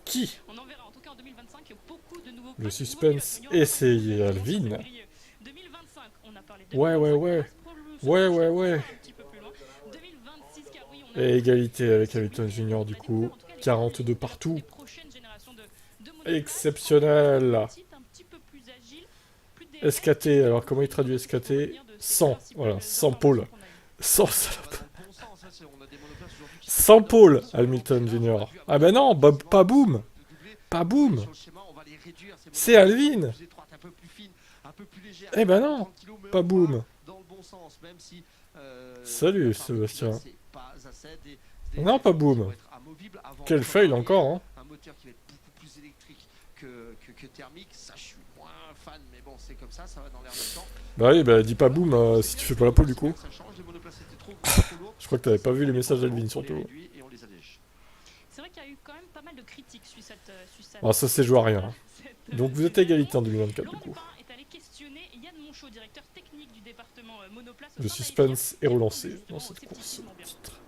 Qui? On en verra en tout cas en 2025 beaucoup de nouveaux Le packs suspense, mobiles. et c'est Alvin. 2025, on a parlé Ouais, ouais, 2025, ouais. hélas pour ce Ouais, ouais, prochain, on ouais. va un petit peu plus loin. 2026, car oui, on a Et égalité avec celui Hamilton Junior, du on a découvert coup. en tout cas les coulisses 42 des partout. prochaines générations de monoplaces. Franck, un petit peu plus Exceptionnel. petite, un petit peu plus agile, plus de DRS, et SKT, puis alors beaucoup comment il plus traduit d'autonomie. C'est ce qu'il faut SKT? retenir de ces 100, principales voilà, 100 pôles. informations qu'on a eues. 100 Ouais, ça va salopes. dans le bon sens. Hein, on a des monoplaces aujourd'hui qui sont 100 étonnamment pôles, surveillants. Hamilton Là, on a Junior. vu Ah avoir ben non, pas quasiment boom. de doublé. Pas Vous voyez boom. sur le schéma, on va les réduire ces C'est monoplaces pour être un peu Alvin. plus étroites, un peu plus fines, un peu plus légères. Eh ben Moins de non, 30 kilos, mais pas on va boom. dans le bon sens, même si de la Salut part des pilotes, Sébastien. c'est pas assez. Non, Des pas choses qui boom. vont être amovibles avant Quel d'être fail arrière. encore, hein. Un moteur qui va être beaucoup plus électrique que thermique. Ça, je suis moins fan, mais bon, c'est comme ça va dans l'air du temps. Bah oui, bah dis pas boom si tu fais pas la pole du coup. Ça change, les monoplaces étaient trop lourdes. Je crois que t'avais pas vu les On les messages prend d'Alvin on les surtout. réduit et on les allège. C'est vrai qu'il y a eu quand même pas mal de critiques sur Ah ça c'est joué à rien. Donc vous êtes à saison. égalité en 2024 du Laurent coup. Dupin est allé questionner Yann Monchot, directeur technique du département monoplace au Le sein suspense est d'AFIA, qui relancé répondait dans justement au cette course scepticisme ambiant. titre.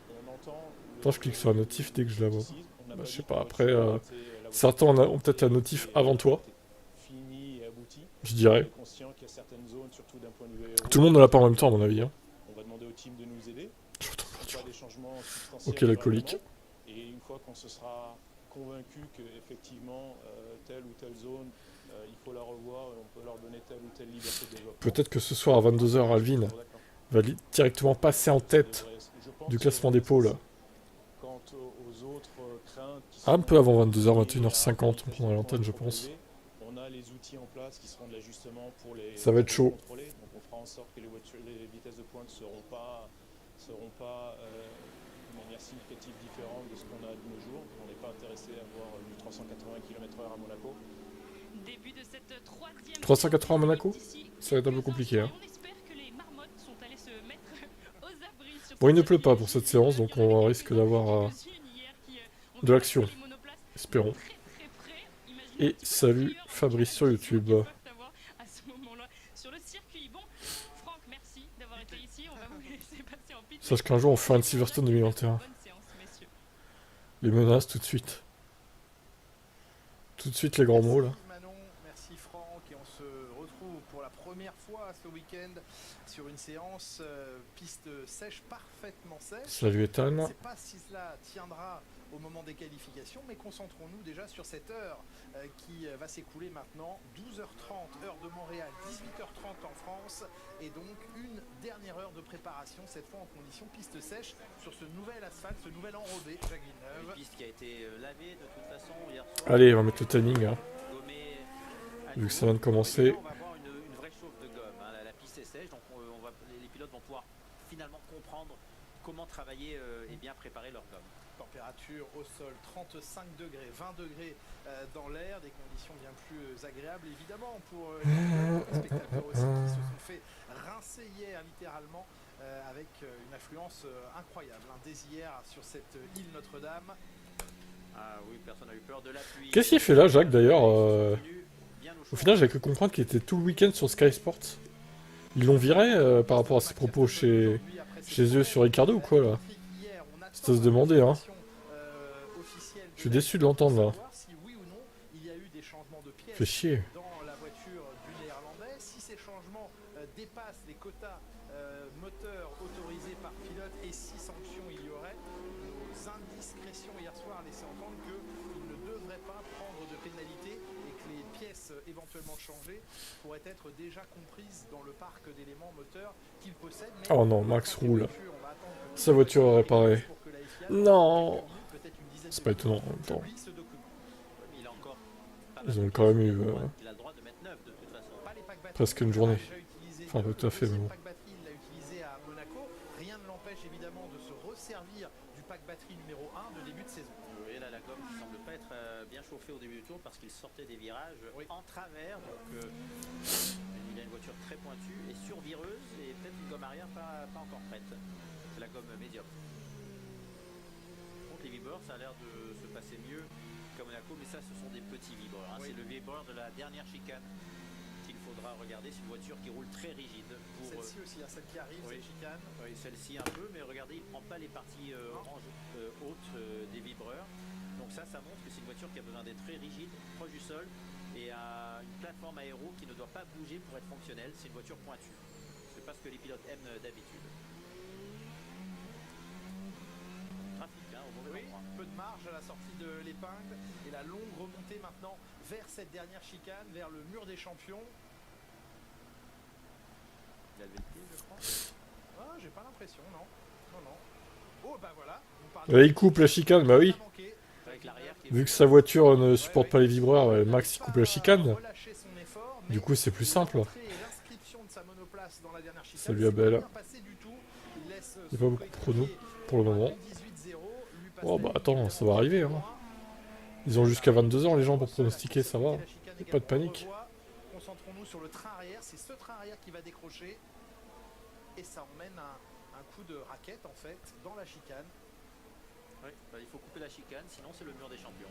On entend Attends, je clique sur la notif dès que je la vois. on n'a Bah pas je dit sais que pas, la après voiture était- la certains voiture ont peut-être la notif était- avant toi, finie et aboutie. je On dirais. est conscient qu'il y a certaines zones, surtout d'un point de vue aéro, Tout le monde ne l'a pas en même temps à mon avis. Hein. on va demander au team de nous aider. Je vois ton Pas voiture. des changements substantiels Ok du l'alcoolique. règlement. Et une fois qu'on se sera convaincu qu'effectivement telle ou telle zone, il faut la revoir et on peut leur donner telle ou telle liberté de développement. Peut-être que ce soir à 22h Alvin va directement passer en tête du classement des pôles. Quant aux autres craintes qui Un sont peu avant 22h, liées à 21h50 on prendra l'antenne je trop pense. élevées, on a les outils en place qui seront de l'ajustement pour les Ça va être chaud. contrôler. Donc on fera en sorte que les vitesses de pointe ne seront pas de manière significative différentes de ce qu'on a de nos jours. On n'est pas intéressé à avoir du 380 km/h à Monaco. Début de cette troisième 380 à Monaco d'ici ça va être un peu quelques compliqué. Hein. instants, et on espère que les marmottes sont allées se mettre aux abris sur Bon il ce ne pleut pas circuit. pour cette séance donc on risque d'avoir Quelques-unes hier qui ont de vu l'action. passer les monoplaces Espérons. très près. Imaginez un Et petit peu salut la frayeur Fabrice sur qu'ils YouTube. peuvent avoir à ce moment-là sur le circuit. Bon, Franck, merci d'avoir été ici. On va vous laisser passer en pit. Sache qu'un jour on fera un Silverstone 2021. Bonne séance, messieurs. Les menaces tout de suite. Tout de suite les grands mots là. Merci Manon, merci Franck, et on se retrouve pour la première fois ce week-end sur une séance piste sèche, parfaitement sèche. Salut Je Ethan. ne sais pas si cela tiendra au moment des qualifications, mais concentrons-nous déjà sur cette heure qui va s'écouler maintenant. 12h30 heure de Montréal, 18h30 en France, et donc une dernière heure de préparation, cette fois en condition piste sèche, sur ce nouvel asphalte, ce nouvel enrobé, Jacques Villeneuve. Une piste qui a été lavée de toute façon hier soir. Allez on va mettre le timing hein. Gommée à Vu que ça nouveau. vient de commencer. Et là, on va avoir une vraie chauffe de gomme. Hein. La piste est sèche, donc les pilotes vont pouvoir finalement comprendre comment travailler et bien préparer leur gomme. Température au sol 35 degrés, 20 degrés dans l'air, des conditions bien plus agréables évidemment pour les spectateurs aussi qui se sont fait rincer hier littéralement avec une affluence incroyable dès hier sur cette île Notre-Dame. Ah oui, personne n'a eu peur de la pluie. Qu'est-ce qu'il fait là Jacques d'ailleurs Bien au Au chaud. final j'avais cru comprendre qu'il était tout le week-end sur Sky Sports. Ils l'ont viré par rapport à ses propos chez eux sur Ricardo ou quoi là? C'est à se demander hein. Je suis déçu de l'entendre là. Si oui ou non il y a eu des changements de pièces Fait chier. dans la voiture du Néerlandais, si ces changements dépassent les quotas moteurs autorisés par pilote et si sanctions il y aurait, nos indiscrétions hier soir laissaient entendre qu'il ne devrait pas prendre de pénalité et que les pièces éventuellement changées pourraient être déjà comprises dans le parc d'éléments moteurs qu'il possède. Mais Oh non, Max roule. on va attendre que Sa voiture est réparée. pour que la FIA Non. peut-être une dizaine C'est de pas étonnant en même temps. publie ce document. Ouais, mais il a encore pas Ils mal ont de quand même pièces. eu Il a le droit de mettre 9 de toute façon. Pas les packs batterie. presque une journée. Il a déjà utilisé Enfin, pas tout à fait, mais bon. Le pack batterie, il l'a utilisé à Monaco. Rien ne l'empêche évidemment de se resservir du pack batterie numéro 1 de début de saison. Vous voyez là la gomme qui semble pas être bien chauffée au début du tour parce qu'il sortait des virages en travers. Donc il a une voiture très pointue et survireuse et peut-être une gomme arrière pas encore prête. C'est la gomme médiocre. Donc les vibreurs, ça a l'air de se passer mieux qu'à Monaco, mais ça ce sont des petits vibreurs. Hein. Oui. C'est le vibreur de la dernière chicane qu'il faudra regarder. C'est une voiture qui roule très rigide. Pour, Celle-ci aussi, hein, celle qui arrive, oui. cette chicane. oui, celle-ci un peu, mais regardez, il ne prend pas les parties orange hautes des vibreurs. Donc Donc ça montre que c'est une voiture qui a besoin d'être très rigide, proche du sol, et a une plateforme aéro qui ne doit pas bouger pour être fonctionnelle. C'est une voiture pointue. C'est pas ce que les pilotes aiment d'habitude. Trafic, hein, au mauvais endroit. Peu de marge à la sortie de l'épingle et la longue remontée maintenant vers cette dernière chicane, vers le mur des champions. Il a levé le pied, je crois. Ah, j'ai pas l'impression, non. Non. Oh, bah voilà. Il coupe la chicane, bah oui. Avec l'arrière qui est Vu que sa voiture ne supporte pas les vibreurs, Max il coupe la chicane. Du coup, c'est plus simple. Salut Abel. Il n'y a pas beaucoup de pronos pour le moment. Oh bah attends, ça va arriver. Hein. Ils ont jusqu'à 22h les gens pour pronostiquer, ça va. Pas de panique. Concentrons-nous sur le train arrière, c'est ce train arrière qui va décrocher. Et ça emmène un coup de raquette en fait dans la chicane. Oui, bah, il faut couper la chicane, sinon c'est le mur des champions.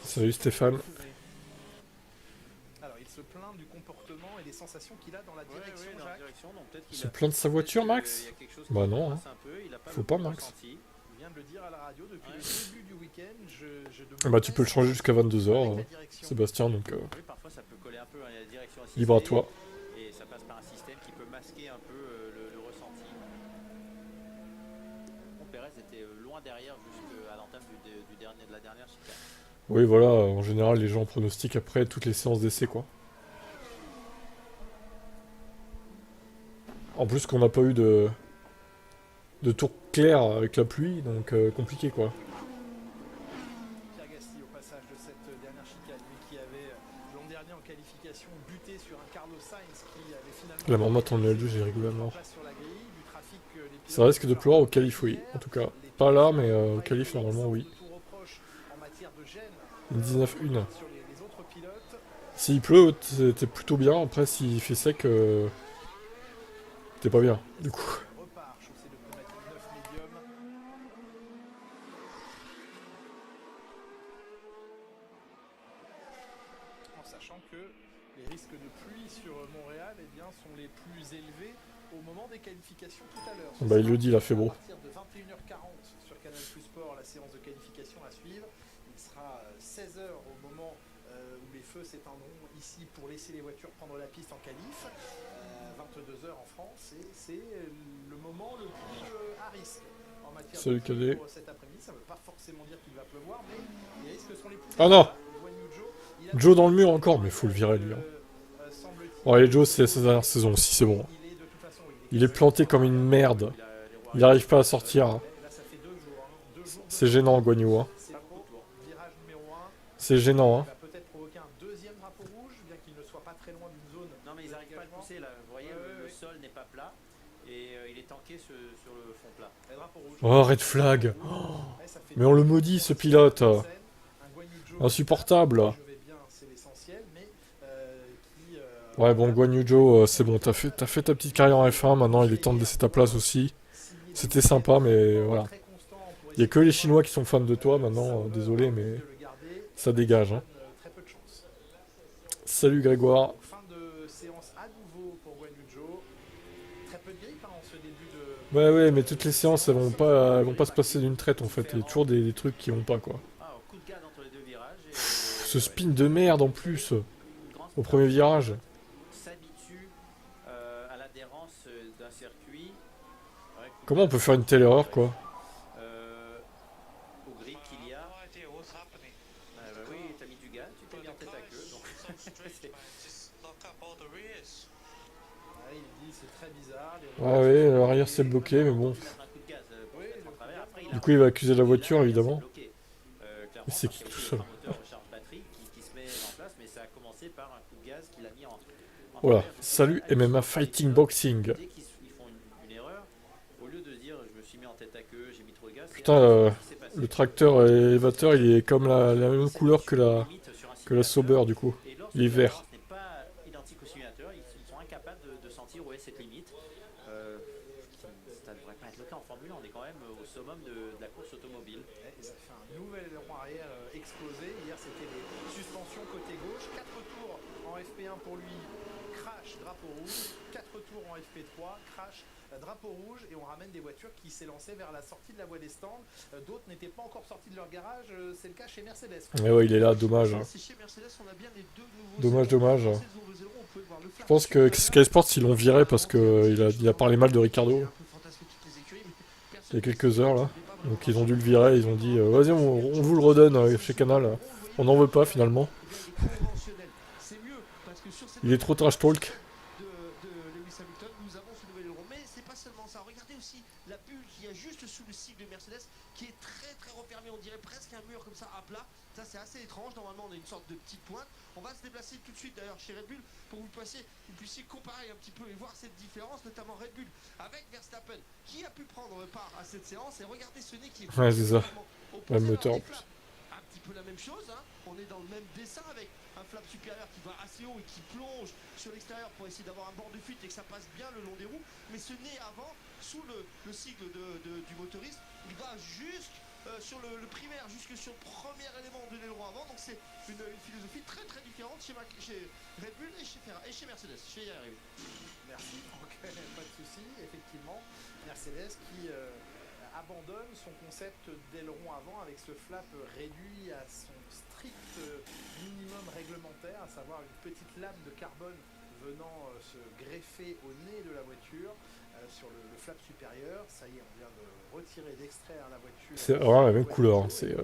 Salut Stéphane. Alors il se plaint du comportement et des sensations qu'il a dans la direction, dans la Jacques. direction, donc peut-être Il qu'il se a- plaint de sa voiture, Max? il y a quelque chose qui Bah le non, coince un peu, il a pas Faut le pas, bon Max. ressenti. Il vient de le dire à la radio depuis le début du week-end. Ah bah tu peux le changer jusqu'à 22h, avec la direction. Sébastien, donc Oui, parfois ça peut coller un peu, hein, il y a la direction assistée, libre à toi. et ça passe par un système qui peut masquer un peu le ressenti. Bon, Pérez était loin derrière jusqu'à l'entame de la dernière chicane. Oui voilà, en général les gens pronostiquent après toutes les séances d'essai quoi. En plus qu'on n'a pas eu de tour clair avec la pluie, donc compliqué quoi. Pierre Gasly au passage de cette dernière chicane, lui qui avait l'an dernier en qualification buté sur un Carlos Sainz qui avait finalement La marmotte en L2, j'ai rigolé à mort. place sur la grille, du trafic que les pilotes Ça risque de pleuvoir au qualif, oui, en tout cas. Pas là, mais au qualif normalement oui. tout reproche en matière de gêne Une 19-1. sur les autres pilotes. S'il pleut, t'es plutôt bien. Après, s'il fait sec, t'es pas bien, du coup. Repart, chaussée de pneumatique 9 médium. En sachant que les risques de pluie sur Montréal eh bien, sont les plus élevés au moment des qualifications tout à l'heure. Ce Bah, il sera le dit, il a fait beau. À partir de 21h40 sur Canal Plus Sport, la séance de qualification à suivre. Il sera 16h au moment où les feux s'éteindront ici pour laisser les voitures prendre la piste en qualif. 22h en France, et c'est le moment le plus à risque en matière Salut, de pluie Cadet. pour cet après-midi. Ça ne veut pas forcément dire qu'il va pleuvoir, mais les risques sont les plus Ah non. Guan Yu Zhou, il a Joe dans le mur encore, mais faut le virer lui. Hein. semble-t-il, Bon, allez, Joe, c'est sa dernière saison aussi, c'est bon. il est de toute façon, Il est planté comme une merde. Il n'arrive pas à sortir. Hein. Là, ça fait 2 jours. 2 jours de C'est gênant, Guan Yu. Hein. c'est le virage numéro 1. C'est gênant. Hein. Il va peut-être provoquer un deuxième drapeau rouge, bien qu'il ne soit pas très loin d'une zone. Non, mais ils n'arrivent pas à le d'engagement. pousser là. Vous voyez, Ouais, le ouais. sol n'est pas plat et il est tanké sur le fond plat. Et drapeau rouge. Oh, red flag. Ouais, ça fait Mais on le maudit, ce pilote. un Guan Yu Zhou Insupportable. Je vais bien, c'est l'essentiel, mais qui. Ouais, bon, Guan Yu Zhou, c'est bon, t'as fait ta petite carrière en F1, maintenant il est temps de laisser ta place aussi. C'était sympa, mais voilà. Il y a que les Chinois qui sont fans de toi maintenant, désolé, mais ça dégage. Hein. Très peu de chance. Salut Grégoire. Fin de séance à nouveau pour Guan Yu Zhou. Très peu de grippe en ce début de. Ouais, mais toutes les séances, elles vont pas se passer d'une traite en fait. Il y a toujours des trucs qui vont pas quoi. Ah, au coup de gaz entre les deux virages. Et Ce spin de merde en plus, une grande au premier virage. s'habitue à l'adhérence d'un circuit. Ouais, coup de Comment on gaz, peut faire une telle erreur quoi? Au grip qu'il y a. Oui, t'as mis du gaz, tu t'es mis en tête à queue. Donc c'est- Ouais, il dit c'est très bizarre. Ah ouais, l'arrière s'est bloqué, mais bon. un coup de gaz pour se mettre en travers. Après, il Du a- coup, il va accuser la voiture Là, évidemment. bloqué. Clairement, Mais c'est parce qui qu'il y a tout aussi seul? un moteur recharge batterie qui se met en place, mais ça a commencé par un coup de gaz qu'il a mis en Voilà, travers. salut MMA Fighting Boxing. Dès qu'ils font une erreur, au lieu de dire je me suis mis en tête à queue, j'ai mis trop de gaz, Putain, le tracteur élévateur, il est comme la même couleur que la Sauber du coup. Il est vert. Ce n'est pas identique au simulateur, ils sont incapables de sentir où est cette limite. Ça ne devrait pas être le cas en Formule 1, on est quand même au summum de la course automobile. Et ça fait un nouvel aileron arrière explosé. Hier, c'était les suspensions côté gauche. 4 tours en FP1 pour lui. Crash crash, drapeau rouge, 4 tours en FP3, crash, drapeau rouge, et on ramène des voitures qui s'élançaient vers la sortie de la voie des stands. D'autres n'étaient pas encore sortis de leur garage, c'est le cas chez Mercedes. Mais ouais, il est là, dommage. Hein. C'est chez Mercedes, on a bien les deux nouveaux Dommage, ailerons. dommage. Ces nouveaux ailerons, on pouvait voir le Je flap pense que supérieur. Sky Sports, ils l'ont viré parce qu'il a parlé mal de Ricardo Un peu fantasmé toutes les écuries, mais il y a personne quelques heures là. ne savait pas vraiment Donc ils ont dû le virer, ils ont dit vas-y, on vous le redonne chez Canal. On n'en veut pas finalement. Eh bien, les conventionnels, c'est mieux parce que sur cette Il est trop trash talk. de Lewis Hamilton, nous avons ce nouvel aileron. Mais c'est pas seulement ça. Regardez aussi la bulle qu'il y a juste sous le cycle de Mercedes qui est très très refermée. On dirait presque un mur comme ça à plat. Ça c'est assez étrange. Normalement on a une sorte de petite pointe. On va se déplacer tout de suite d'ailleurs chez Red Bull pour que vous puissiez comparer un petit peu et voir cette différence, notamment Red Bull avec Verstappen qui a pu prendre part à cette séance. Et regardez ce nez qui est Ouais, c'est ça. opposé. Même Alors, moteur en les plus. flaps, un petit peu la même chose, hein. On est dans le même dessin avec un flap supérieur qui va assez haut et qui plonge sur l'extérieur pour essayer d'avoir un bord de fuite et que ça passe bien le long des roues. Mais ce nez avant, sous le cycle du motoriste, il va jusque sur le primaire, jusque sur le premier élément de l'aileron avant. Donc c'est une philosophie très très différente chez Red Bull et chez Mercedes. Je vais y arriver. Merci, Franck, pas de souci. Effectivement, Mercedes qui abandonne son concept d'aileron avant avec ce flap réduit à son strict minimum réglementaire, à savoir une petite lame de carbone venant se greffer au nez de la voiture sur le flap supérieur. Ça y est, on vient de retirer, d'extraire la voiture. C'est vraiment la même couleur, hein, c'est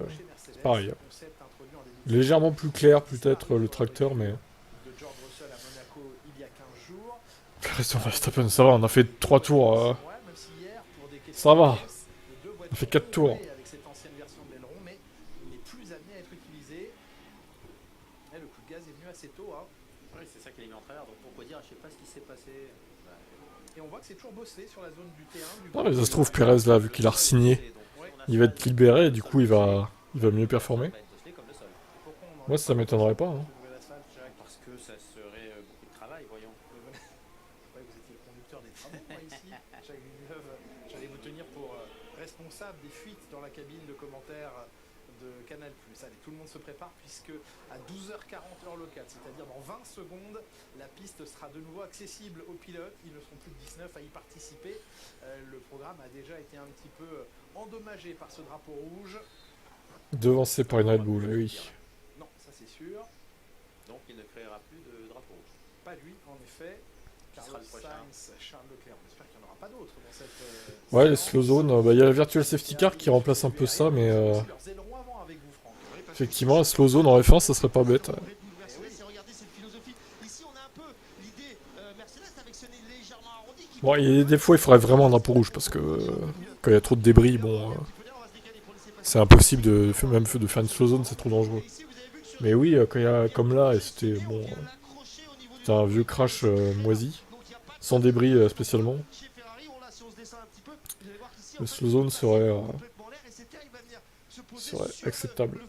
pareil. Légèrement plus clair peut-être le tracteur, mais... De George Russell à Monaco il y a 15 jours. Christian Verstappen, ça va, on a fait 3 tours. Ouais, même si hier, pour des Ça va. questions de deux voitures On fait 4 tours. avec cette ancienne version de l'aileron, mais il n'est plus amené à être utilisé. Et le coup de gaz est venu assez tôt, hein. Oui, c'est ça qui les met en travers. Donc pourquoi dire, je sais pas ce qui s'est passé. Et on voit que c'est toujours bossé sur la zone du T1. Non, mais ça se trouve, Perez là, vu qu'il a re-signé, il va être libéré et du coup il va mieux performer. Moi ça m'étonnerait pas. Hein. Parce que ça serait beaucoup de travail, voyons. Ouais, vous étiez le conducteur des travaux, moi, ici. Jacques Villeneuve, j'allais vous tenir pour responsable des fuites dans la cabine de commentaires de Canal+. Allez, tout le monde se prépare puisque à 12h40 heure locale, c'est-à-dire dans 20 secondes, la piste sera de nouveau accessible aux pilotes. Ils ne seront plus que 19 à y participer. Le programme a déjà été un petit peu endommagé par ce drapeau rouge. Devancé par une Red Bull, eh oui. Non, ça c'est sûr. Donc il ne créera plus de drapeau rouge. Pas lui, en effet. Qui sera Carlos le prochain? Sainz, Charles Leclerc. On espère qu'il n'y en aura pas d'autres dans cette. Ouais, les séance. slow zones, bah, il y a la Virtual Safety Car qui remplace un peu ça, mais Leurs ailerons avant avec vous, Franck. effectivement, la slow zone en F1, ça serait pas bête. Red Bull Mercedes, et regardez cette philosophie. Ici, on a un peu l'idée Mercedes avec ce nez légèrement arrondi. Qui Bon, et des fois, il faudrait vraiment un drapeau rouge parce que quand il y a trop de débris, bon, c'est impossible de faire une slow zone, c'est trop dangereux. Mais oui, quand il y a comme là, et c'était bon, c'était un vieux crash moisi, sans débris spécialement. Le slow zone serait acceptable.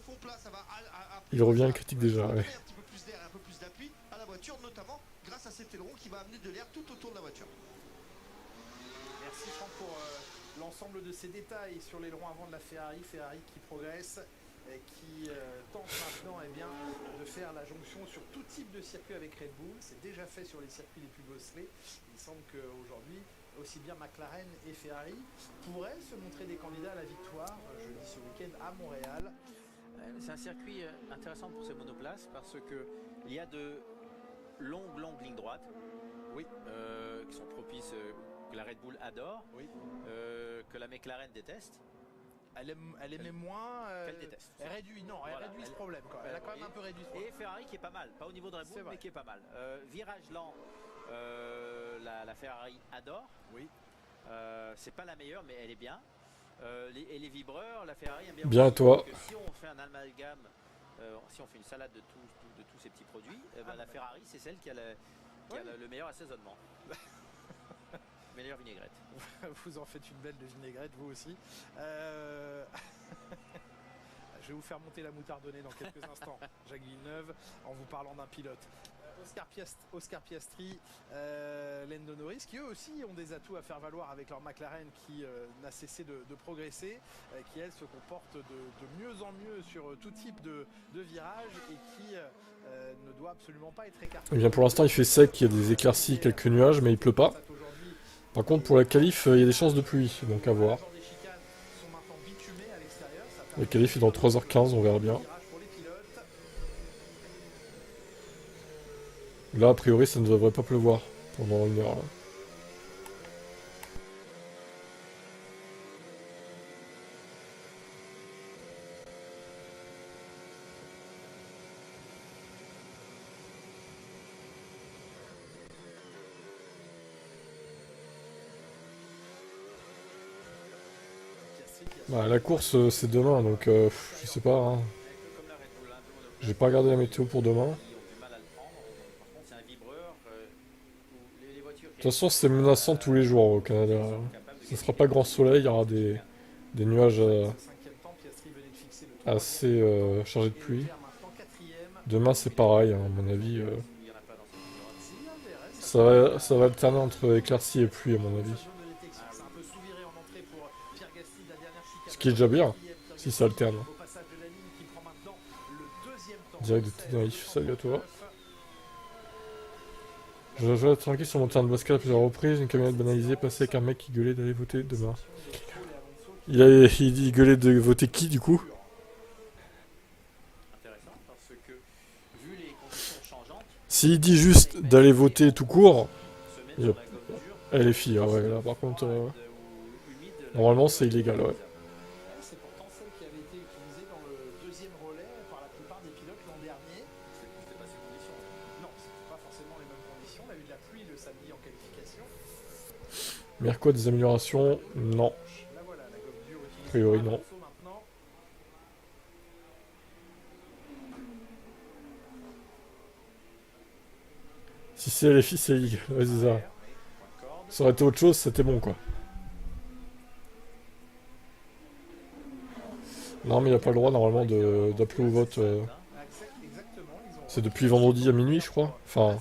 Il revient à la critique déjà, ouais. Un petit peu plus d'air et un peu plus d'appui à la voiture, notamment grâce à cet aileron qui va amener de l'air tout autour de la voiture. Merci Franck pour l'ensemble de ces détails sur l'aileron avant de la Ferrari. Ferrari qui progresse et qui tente maintenant bien, de faire la jonction sur tout type de circuit avec Red Bull. C'est déjà fait sur les circuits les plus bosselés. Il semble qu'aujourd'hui, aussi bien McLaren et Ferrari pourraient se montrer des candidats à la victoire jeudi ce week-end à Montréal. C'est un circuit intéressant pour ces monoplaces parce que il y a de longues lignes droites, oui, qui sont propices, que la Red Bull adore, oui, que la McLaren déteste. Elle aimait moins. Qu'elle déteste. Elle réduit, non, elle réduit ce problème quand même. Elle a quand même un peu réduit ce problème. Et Ferrari qui est pas mal, pas au niveau de Red Bull, mais qui est pas mal. Virage lent, la Ferrari adore. Oui. C'est pas la meilleure, mais elle est bien. Et les vibreurs, la Ferrari aime bien. Bien à toi. Si on fait un amalgame, si on fait une salade de tous ces petits produits, la Ferrari c'est celle qui a, le meilleur assaisonnement. Meilleure vinaigrette. Vous en faites une belle de vinaigrette, vous aussi. Je vais vous faire monter la moutardonnée dans quelques instants, Jacques Villeneuve, en vous parlant d'un pilote. Oscar Piastri, Lando Norris, qui eux aussi ont des atouts à faire valoir avec leur McLaren qui n'a cessé de progresser, qui elle se comporte de mieux en mieux sur tout type de virage et qui ne doit absolument pas être écarté. Eh bien pour l'instant il fait sec, il y a des éclaircies, quelques nuages, mais il pleut pas. Par contre pour la qualif, il y a des chances de pluie, donc à voir. La qualif est dans 3h15, on verra bien. Là, a priori, ça ne devrait pas pleuvoir pendant une heure. Là. Bah, la course, c'est demain, donc je sais pas. Hein. J'ai pas regardé la météo pour demain. De toute façon, c'est menaçant tous les jours au Canada. Ce sera pas grand soleil, il y aura des nuages assez chargés de pluie. Demain, c'est pareil, hein, à mon avis. Ça va alterner entre éclaircies et pluie, à mon avis. Ce qui est déjà bien, si ça alterne. Direct de Tenerife, salut à toi. Je vais tranquille sur mon terrain de basket à plusieurs reprises, une camionnette banalisée passée avec un mec qui gueulait d'aller voter demain. Il gueulait de voter qui du coup? S'il dit juste d'aller voter tout court, elle est fille, ah ouais, là par contre, normalement c'est illégal, ouais. C'est pourtant celle qui avait été utilisée dans le deuxième relais par la plupart des pilotes l'an dernier. C'était pas ces conditions. Non, c'était pas forcément les mêmes conditions. On a eu de la pluie le samedi en qualification. Merco, des améliorations? Non. Là voilà, la gomme dure utilisée A priori, par non. Alonso maintenant. Si c'est les filles, c'est illégal, ouais, c'est ça. Ça aurait été autre chose, c'était bon quoi. Non, mais il a pas le droit normalement d'appeler au vote. C'est depuis vendredi à minuit, je crois. Enfin,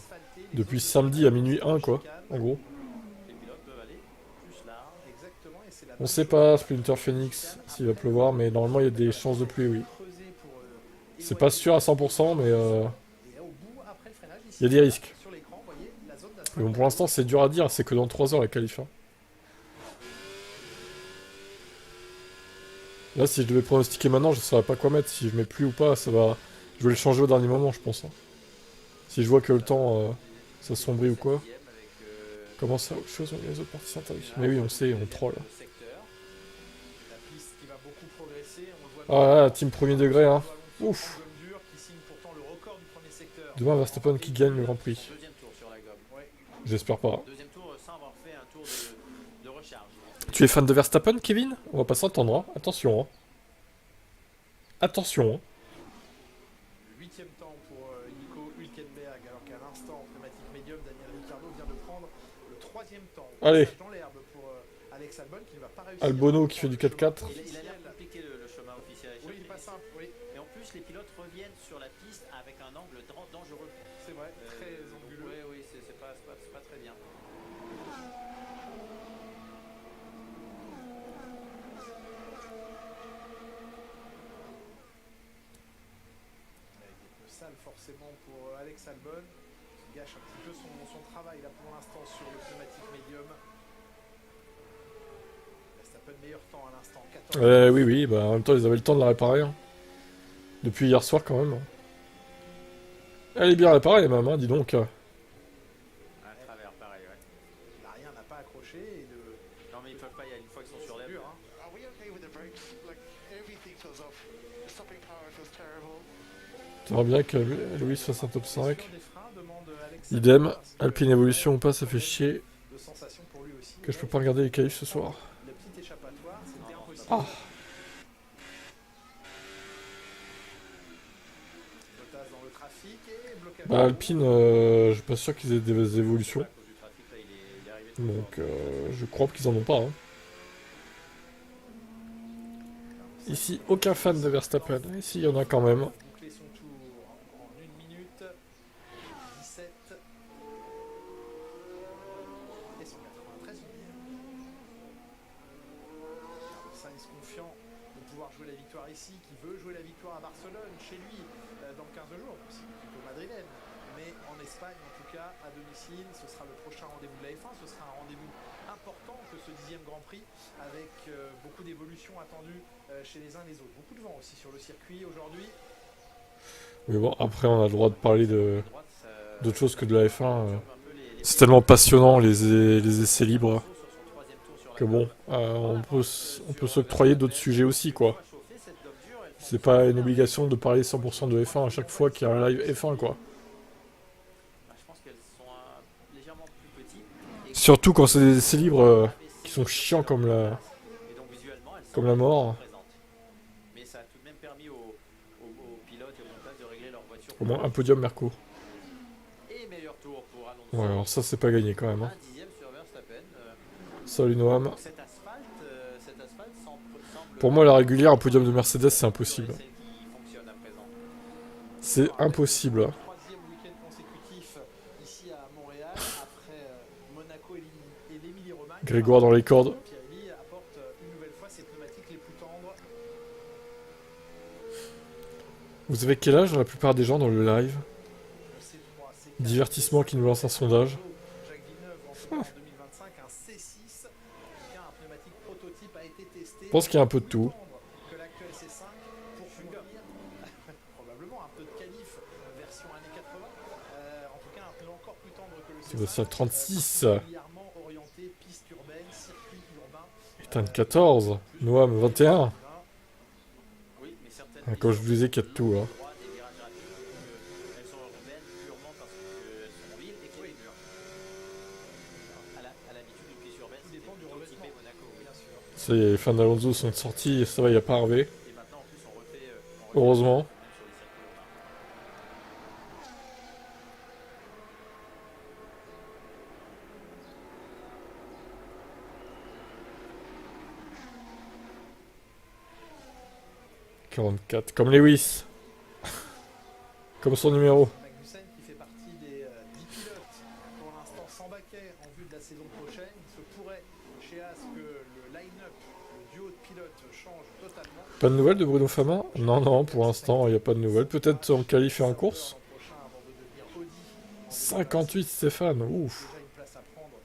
depuis samedi à minuit 1, quoi. En gros. On sait pas, Splinter Phoenix, s'il va pleuvoir, mais normalement il y a des chances de pluie, oui. C'est pas sûr à 100%, mais il y a des risques. Mais bon, pour l'instant, c'est dur à dire, c'est que dans 3 heures la qualif. Hein. Là, si je devais pronostiquer maintenant, je ne saurais pas quoi mettre. Si je mets pluie ou pas, ça va. Je vais le changer au dernier moment, je pense. Hein. Si je vois que le temps s'assombrit ou quoi. Comment ça, autre chose, les autres parties s'interdisent. Mais oui, on sait, on troll. Ah, team premier degré, hein. Ouf. Demain, Verstappen qui gagne le Grand Prix. J'espère pas. Tu es fan de Verstappen, Kevin? On va pas s'entendre, hein. Attention, hein. Attention, hein. 8e temps pour Nico Hülkenberg, alors qu'à l'instant, pneumatique médium, Daniel Ricciardo vient de prendre le 3e temps. Allez. Dans l'herbe pour Alex Albon qui ne va pas réussir. Albono qui fait du 4x4. Il a l'air compliqué le chemin officiel. Oui, il n'est pas simple, oui. Et en plus, les pilotes reviennent sur la piste avec un angle dangereux. C'est vrai, très anguleux. Oui, c'est pas très bien. Sale forcément pour Alex Albon, qui gâche un petit peu son travail là pour l'instant sur le pneumatique médium. Verstappen meilleur temps à l'instant, 14. Oui, bah en même temps ils avaient le temps de la réparer. Hein. Depuis hier soir quand même. Hein. Elle est bien réparée même, hein, dis donc. À travers, pareil, ouais. L'arrière n'a pas accroché et Non mais ils peuvent pas y aller une fois qu'ils sont sur l'herbe. Hein. T'aimerais bien que Louis fasse un top 5. Idem, Alpine Evolution ou pas, ça fait chier. Que je peux pas regarder les qualifs ce soir. Ah. Bah Alpine, je suis pas sûr qu'ils aient des évolutions. Donc je crois qu'ils en ont pas. Hein. Ici, aucun fan de Verstappen. Ici, il y en a quand même. 17. se confiant de pouvoir jouer la victoire ici, qui veut jouer la victoire à Barcelone, chez lui, dans 15 jours. C'est plutôt madrilène. Mais en Espagne, en tout cas, à domicile, ce sera le prochain rendez-vous de la F1. Ce sera un rendez-vous important que ce 10e Grand Prix, avec beaucoup d'évolutions attendues chez les uns et les autres. Beaucoup de vent aussi sur le circuit aujourd'hui. Mais bon, après, on a le droit de parler d'autre chose que de la F1. C'est tellement passionnant, les essais libres, que bon, on peut s'octroyer d'autres sujets aussi, quoi. C'est pas une obligation de parler 100% de F1 à chaque fois qu'il y a un live F1, quoi. Surtout quand c'est des essais libres qui sont chiants comme la mort. Mais ça a tout de même permis aux pilotes et aux montages de régler leur voiture. Au moins un podium Merco. Et meilleur tour pour Alonso. Ouais, alors ça c'est pas gagné quand même. Hein. Un dixième sur Verstappen. Salut Noam. Cet asphalte semble Pour moi la régulière, un podium de Mercedes c'est impossible. celle qui fonctionne à présent. C'est impossible. Troisième week-end consécutif ici à Montréal, après Monaco et l'Émilie-Romagne. Grégoire dans les cordes. Pirelli apporte une nouvelle fois ses pneumatiques les plus tendres. Vous avez quel âge la plupart des gens dans le live? Divertissement qui nous lance un sondage. Jacques Villeneuve en 2025, un C6, un pneumatique prototype a été testé. Je pense qu'il y a un peu de tout. Que l'actuel C5 pour fournir probablement un peu de qualif version années 80. En tout cas, un pneu encore plus tendre que le C5. Sébastien 36. Particulièrement orienté piste urbaine, circuit urbain. Ethan 14. Noam 21. Oui, mais certaines Ah, comme je vous disais qu'il y a de tout. Hein. droites et virages rapides, elles sont urbaines purement parce qu'elles sont en ville et qu'il y a des murs. À l'habitude, une piste urbaine, c'était dépend du plutôt revêtement. typé Monaco, bien sûr. Ça y est, les fans d'Alonso sont sortis, ça va, il n'y a pas Harvey. Et maintenant, en plus, on refait Heureusement. même sur les circuits urbains. « 44. Comme Lewis. Comme son numéro. Magnussen qui fait partie des 10 pilotes pour l'instant sans baquet en vue de la saison prochaine. Il se pourrait chez As que le line-up, le duo de pilotes change totalement. Pas de nouvelles de Bruno Fama? Non, non, pour l'instant, il n'y a pas de nouvelles. Peut-être en qualif et en course. L'an prochain avant de devenir Audi. 58 Stéphane, ouf. Déjà une place à prendre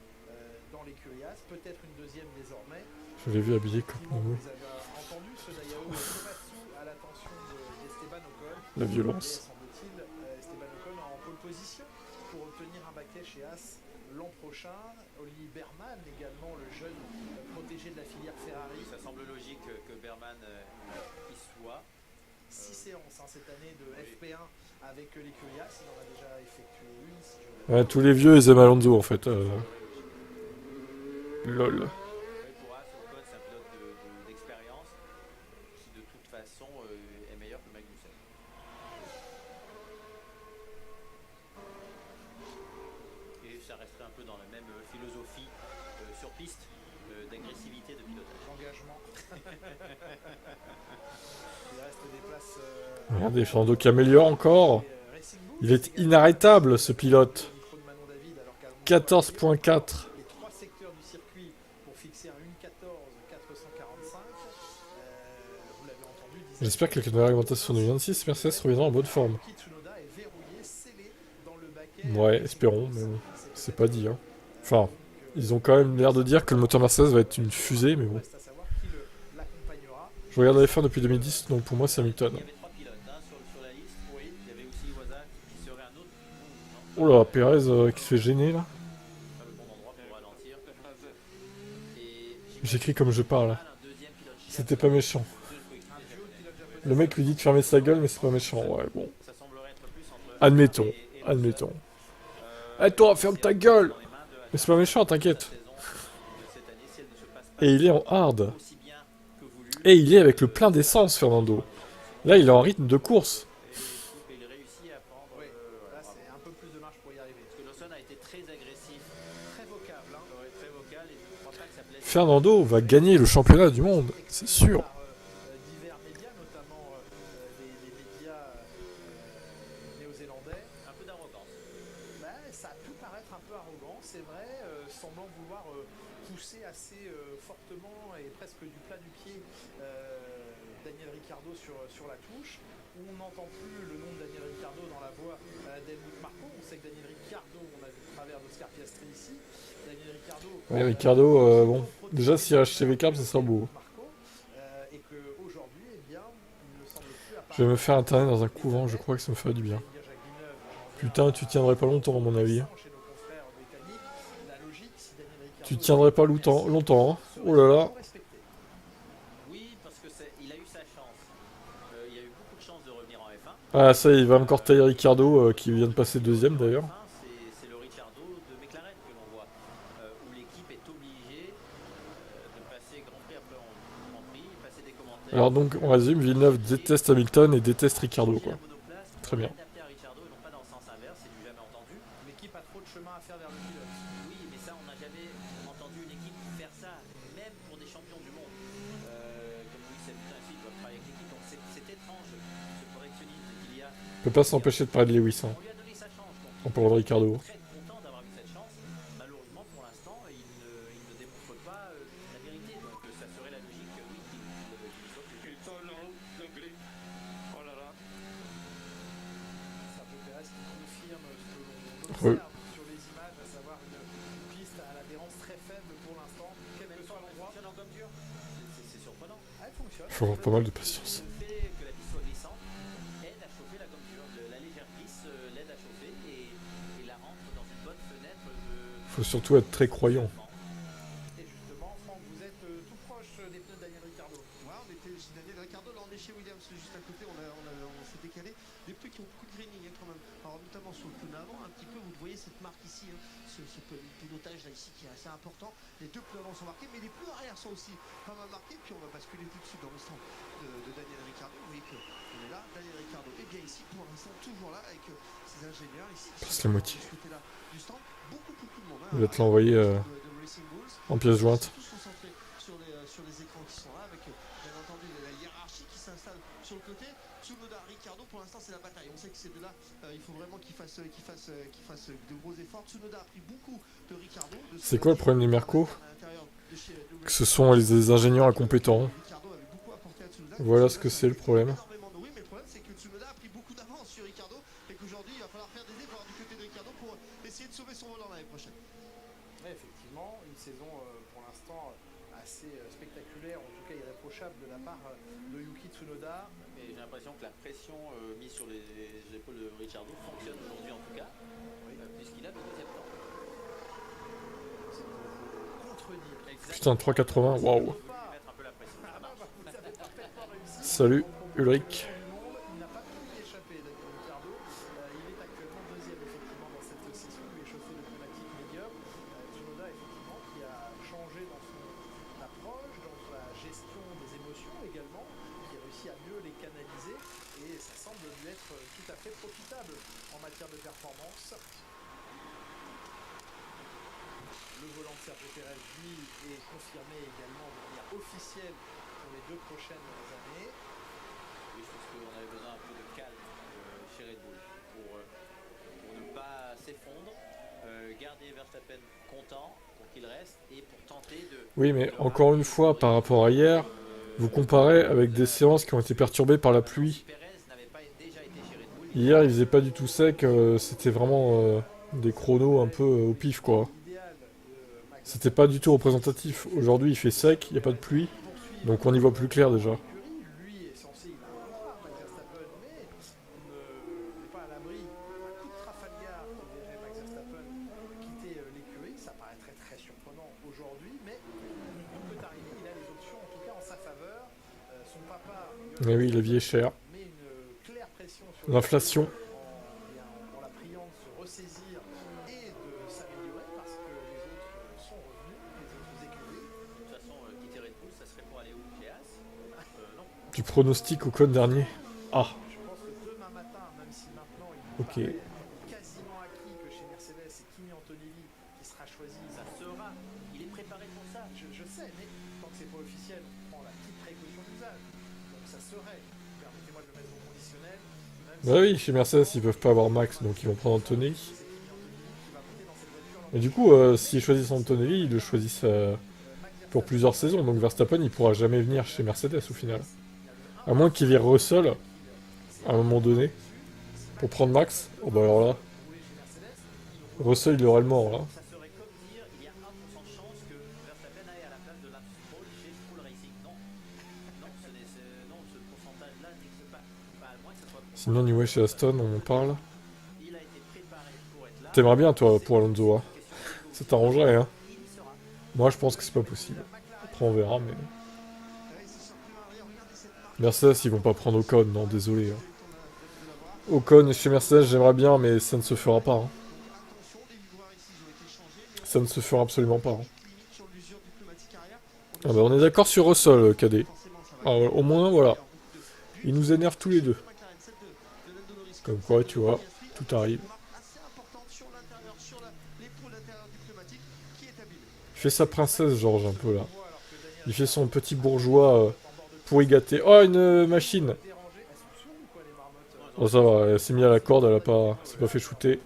dans l'écurie As, peut-être une deuxième désormais. Je l'ai vu habillé comme Effectivement, nous. vous avez entendu ce Dayao Komatsu à l'attention d'Esteban Ocon. La violence. Semble-t-il, Esteban Ocon en pole position pour obtenir un baquet chez As l'an prochain. Oli Berman également, le jeune protégé de la filière Ferrari. Ça semble logique que Berman y soit. 6 séances cette année de FP1 avec l'écurie As. Il en a déjà effectué une. Si je Ouais, tous les vieux, ils aiment Alonso en fait. Lol. Pour As, Ocon, c'est un pilote d'expérience qui, de toute façon, est meilleur que Magnussen. Et ça resterait un peu dans la même philosophie sur piste d'agressivité de pilotage. L'engagement. Il reste des places. Regardez, Fernando qui améliore encore. Racing Bull. Il est inarrêtable ce pilote. Au micro de Manon David, alors qu'Alonso 14.4. les 3 secteurs du circuit pour fixer un 1.14.445. Vous l'avez entendu. J'espère que la nouvelle augmentation de 26, Mercedes reviendra en bonne forme. Yuki Tsunoda est verrouillé, scellé dans le baquet. Ouais, espérons, mais bon, c'est pas dit. Hein. Enfin, ils ont quand même l'air de dire que le moteur Mercedes va être une fusée, mais bon. Reste à savoir qui l'accompagnera. Je regarde la F1 depuis 2010, donc pour moi c'est Hamilton. Il y avait 3 pilotes sur la liste. Oui. Il y avait aussi Iwasa qui serait un autre. Oh là, Perez qui se fait gêner là. Pas le bon endroit pour ralentir. Et J'écris comme je parle. un deuxième pilote chef, C'était pas méchant. deux coéquipiers. Le mec lui dit de fermer sa gueule, mais c'est pas méchant. Ouais, bon. Ça semblerait être plus entre Admettons, et admettons. Eh toi, ferme ta gueule! dans les mains de Mais c'est pas méchant, t'inquiète. saison de cette année si elle ne se passe pas Et il est en hard. aussi bien que voulu. Et il est avec le plein d'essence, Fernando. Là, il est en rythme de course. Et il réussit à prendre. Oui, là c'est un peu plus de marge pour y arriver. Parce que Lawson a été très agressif, Très vocable. Hein. très vocal, et je ne crois pas que ça plaise. Fernando va gagner le championnat du monde, c'est sûr. Par divers médias, notamment les médias néo-zélandais. Un peu d'arrogance. Ça a pu paraître un peu arrogant, c'est vrai, semblant vouloir vouloir pousser assez fortement et presque du plat du pied Daniel Ricciardo sur la touche. On n'entend plus le nom de Daniel Ricciardo dans la voix d'Helmut Marko. On sait que Daniel Ricciardo, on a vu le travers d'Oscar Piastri ici. Daniel Ricciardo. Ouais, Ricardo, bon. Déjà, s'il reste chez VCAP, ça sera beau. Et qu'aujourd'hui, eh bien, il ne semble plus à part. Je vais me faire internet dans un couvent, je crois que ça me ferait du bien. Putain, tu tiendrais pas longtemps, à mon avis. Tu tiendrais pas longtemps, hein. Oh là là. Oui, parce que il a eu sa chance. Il a eu beaucoup de chance de revenir en F1. Ah, ça, il va encore tailler Ricardo, qui vient de passer deuxième d'ailleurs. C'est le Ricciardo de McLaren que l'on voit, où l'équipe est obligée de passer Grand Prix après Grand Prix, passer des commentaires. Alors donc, on résume, Villeneuve déteste Hamilton et déteste Ricardo, quoi. Très bien. Adapté à Ricciardo et non pas dans le sens inverse, c'est du jamais entendu. L'équipe a trop de chemin à faire vers le pilote. Oui, mais ça, on n'a jamais entendu une équipe faire ça, même pour des champions du monde. Comme Lewis Hamilton aussi, ils doivent travailler avec l'équipe. Donc c'est étrange, ce protectionnisme qu'il y a. On peut pas s'empêcher de parler de Lewis, hein. On lui a donné sa chance. Donc, En parlant de Ricardo. très content d'avoir eu cette chance. Malheureusement, pour l'instant, il ne démontre pas la vérité. Donc ça serait la logique, oui, qu'il soit plus. Oh là là. Sergio Pérez qui confirme ce que l'on Oui. observe sur les images, à savoir une piste à l'adhérence très faible pour l'instant. Quel que soit l'endroit. Fonctionne en gomme dure. C'est surprenant. Ah, elle fonctionne. Il faut avoir pas mal de patience. Le fait que la piste soit glissante aide à chauffer la gomme dure. La légère glisse l'aide à chauffer et la rentre dans une bonne fenêtre de. Faut surtout être très croyant. Et justement, Franck, vous êtes tout proche des pneus de Daniel Ricciardo. Ouais, on était chez Daniel Ricciardo, là on est chez Williams juste à côté, on s'est décalé. Des pneus qui ont beaucoup de graining quand même. Alors notamment sur le pneu avant, un petit peu, vous voyez cette marque ici, hein, ce pilotage là ici qui est assez important. Les deux pneus avant sont marqués, mais les pneus arrière sont aussi pas mal marqués. Puis on va basculer tout de suite dans le stand de Daniel Ricciardo. Vous voyez qu'on est là, Daniel Ricciardo est bien ici pour l'instant, toujours là avec ses ingénieurs ici. Passe la moitié. De ce côté-là du stand, beaucoup de monde. Il va te l'envoyer de Racing Bulls. en pièce jointe. Tous concentrés sur les écrans qui sont là, avec bien entendu la hiérarchie qui s'installe sur le côté. Tsunoda, Ricciardo, pour l'instant c'est la bataille. On sait que ces deux-là, il faut vraiment qu'ils fassent de gros efforts. Tsunoda a pris beaucoup de Ricciardo. C'est quoi le problème des Mercos? Que ce sont les ingénieurs incompétents. Voilà ce que c'est le problème. Oui, mais le problème c'est que Tsunoda a pris beaucoup d'avance sur Ricciardo et qu'aujourd'hui il va falloir faire des efforts du côté de Ricciardo pour essayer de sauver son volant l'année prochaine. Oui, effectivement, une saison pour l'instant assez spectaculaire, en tout cas irréprochable de la part de Yuki Tsunoda. Et j'ai l'impression que la pression mise sur les épaules de Ricciardo fonctionne aujourd'hui en tout cas, puisqu'il a le deuxième temps. Contredire. Putain, 3,80, waouh. Mettre un peu la pression. Ça marche. Vous avez parfaitement réussi. Salut, Ulrich. Il n'a pas pu y échapper, Daniel Ricciardo. Il est actuellement deuxième effectivement dans cette session, lui échauffé de pneumatique médium. Tsunoda effectivement qui a changé dans son approche, dans sa gestion des émotions également, qui a réussi à mieux les canaliser et ça semble lui être tout à fait profitable en matière de performance. Le volant de Sergio Pérez, lui, est confirmé également de manière officielle pour les 2 prochaines années. Oui, je pense qu'on avait besoin un peu de calme chez Red Bull pour ne pas s'effondrer, garder Verstappen content pour qu'il reste et pour tenter de. Oui, mais encore une fois, par rapport à hier, vous comparez avec des séances qui ont été perturbées par la pluie. Pérez n'avait pas déjà été chez Red Bull. Hier, il faisait pas du tout sec, c'était vraiment des chronos un peu au pif, quoi. C'était pas du tout représentatif. Aujourd'hui, il fait sec, il n'y a pas de pluie, donc on y voit plus clair déjà. Lui est censé, il a un contrat, Max Verstappen, mais n'est pas à l'abri d'un coup de Trafalgar qui verrait Max Verstappen quitter l'écurie. Ça paraît très très surprenant aujourd'hui, mais tout peut arriver. Il a les options en tout cas en sa faveur. Son papa, Mais oui, la vie est chère. met une claire pression sur L'inflation. en la priant de se ressaisir et de s'améliorer parce que les autres sont revenus, les autres écuries. De toute façon, quitter Red Bull, ça serait pour aller où chez As Non. Du pronostic au code dernier. Ah, Je pense que demain matin, même si maintenant il ok. paraît quasiment acquis que chez Mercedes, c'est Kimi Antonelli qui sera choisi. Ça sera. Il est préparé pour ça. Je sais, mais tant que c'est pas officiel, on prend la petite précaution d'usage. Donc ça serait, permettez-moi de le mettre au conditionnel, même Bah oui, chez Mercedes, ils peuvent pas avoir Max, donc ils vont prendre Anthony. si c'est Kimi Antonelli qui va monter dans cette voiture l'an Et du coup, s'ils choisissent Antonelli, ils le choisissent pour plusieurs saisons. Donc Verstappen, il pourra jamais venir chez Mercedes au final. À moins qu'il vire Russell, à un moment donné, pour prendre Max. Oh bah alors là, Russell, il aurait le mort là. Ça serait comme dire il y a 1% de chance que Verstappen aille à la place de Lance Stroll chez Stroll Racing. Non, non, ce pourcentage-là n'existe pas. Pas à moins que ça soit. Sinon, New Way chez Aston, on en parle. Il a été préparé pour être là. T'aimerais bien, toi, pour Alonso, hein. Ça t'arrangerait, hein. Il y sera. Moi, je pense que c'est pas possible. Après, on verra, mais... Mercedes, ils vont pas prendre Ocon, non, désolé. Hein. Ocon chez Mercedes, j'aimerais bien, mais ça ne se fera pas. Hein. Ça ne se fera absolument pas. Hein. Ah bah, on est d'accord sur Russell, KD. Ah, au moins, voilà. Ils nous énervent tous les deux. Comme quoi, tu vois, tout arrive. Il fait sa princesse, Georges, un peu, là. Il fait son petit bourgeois pour y gâter. Oh, une machine! Oh, ça va, elle s'est mise à la corde, elle s'est pas fait shooter.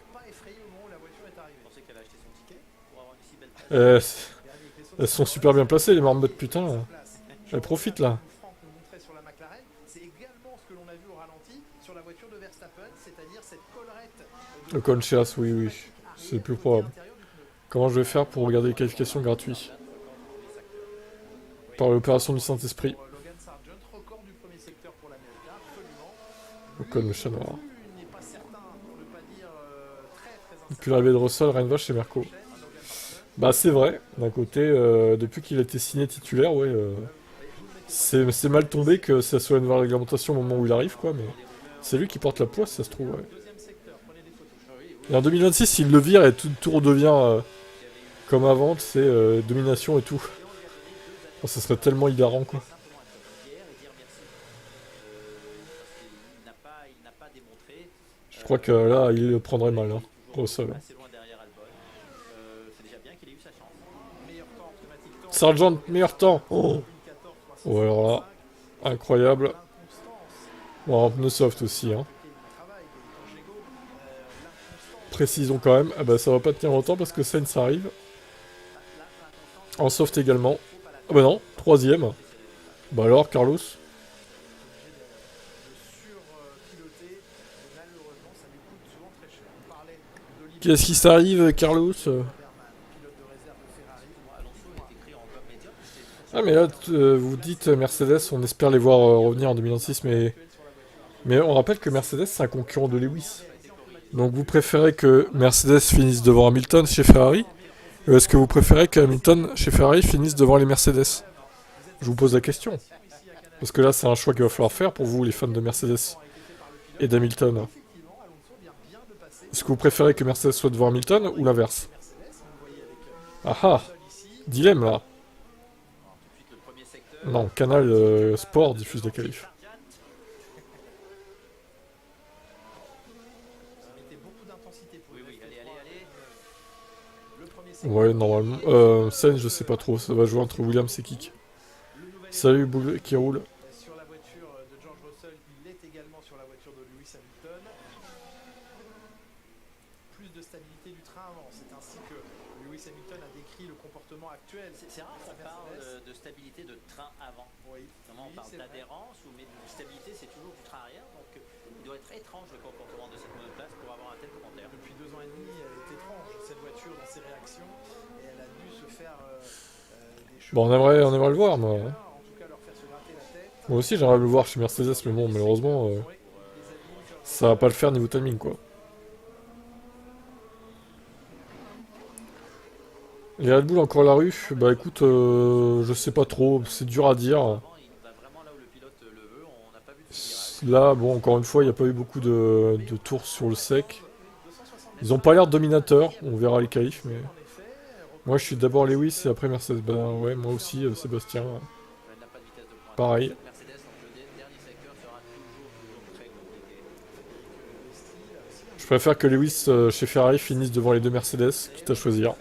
Elles sont super bien placées, les marmottes, putain. Elles profitent, là. Le Conchas, oui, oui. C'est plus probable. Comment je vais faire pour regarder les qualifications gratuites? Par l'opération du Saint-Esprit. Ocon, le chat noir. Depuis l'arrivée de Russell, rien ne va chez Merco. Bah c'est vrai, d'un côté, depuis qu'il a été signé titulaire, ouais, c'est mal tombé que ça soit une nouvelle réglementation au moment où il arrive, quoi, mais c'est lui qui porte la poisse, ça se trouve, ouais. Et en 2026, s'il le vire et tout redevient comme avant, c'est domination et tout. Oh, ça serait tellement hilarant, quoi. Je crois que là, il le prendrait mal, hein, Russell. Sargent, meilleur temps. Oh, oh alors là, incroyable. Bon, pneu soft aussi, hein. Précisons quand même. Ah bah ça va pas tenir longtemps parce que Sainz arrive. En soft également. Ah bah non, troisième. Bah alors, Carlos. Qu'est-ce qui s'arrive, Carlos? Ah mais là, vous dites Mercedes, on espère les voir revenir en 2026, mais on rappelle que Mercedes c'est un concurrent de Lewis. Donc vous préférez que Mercedes finisse devant Hamilton chez Ferrari? Ou est-ce que vous préférez que Hamilton chez Ferrari finisse devant les Mercedes? Je vous pose la question. Parce que là c'est un choix qu'il va falloir faire pour vous les fans de Mercedes et d'Hamilton. Est-ce que vous préférez que Mercedes soit devant Hamilton ou l'inverse? Ah ah, dilemme là. Non, Canal Sport diffuse les qualifs. Ouais, normalement. Scène, je sais pas trop. Ça va jouer entre Williams et Kik. Salut, Boule qui roule. Sur la voiture de George Russell, il est également sur la voiture de Lewis Hamilton. Plus de stabilité du train avant. C'est ainsi que Lewis Hamilton a décrit le comportement actuel. C'est rare qu'on parle de stabilité de train avant. Oui. Normalement, on parle d'adhérence, mais de stabilité, c'est toujours du train arrière. Donc, il doit être étrange le comportement de cette monoplace pour avoir un tel commentaire. Depuis 2 ans et demi, elle est étrange, cette voiture, dans ses réactions. Et elle a dû se faire des choses. Bon, on aimerait le voir, moi. En tout cas, leur faire se gratter la tête. Moi aussi, j'aimerais le voir chez Mercedes, mais bon, malheureusement, ça va pas le faire niveau timing, quoi. Les Red Bull encore à la rue? Bah écoute, je sais pas trop, c'est dur à dire. Là, bon, encore une fois, il n'y a pas eu beaucoup de tours sur le sec. Ils ont pas l'air dominateurs, on verra les qualifs, mais... Moi, je suis d'abord Lewis et après Mercedes. Ben ouais, moi aussi, Sébastien. Pareil. Je préfère que Lewis chez Ferrari finisse devant les deux Mercedes, quitte à choisir.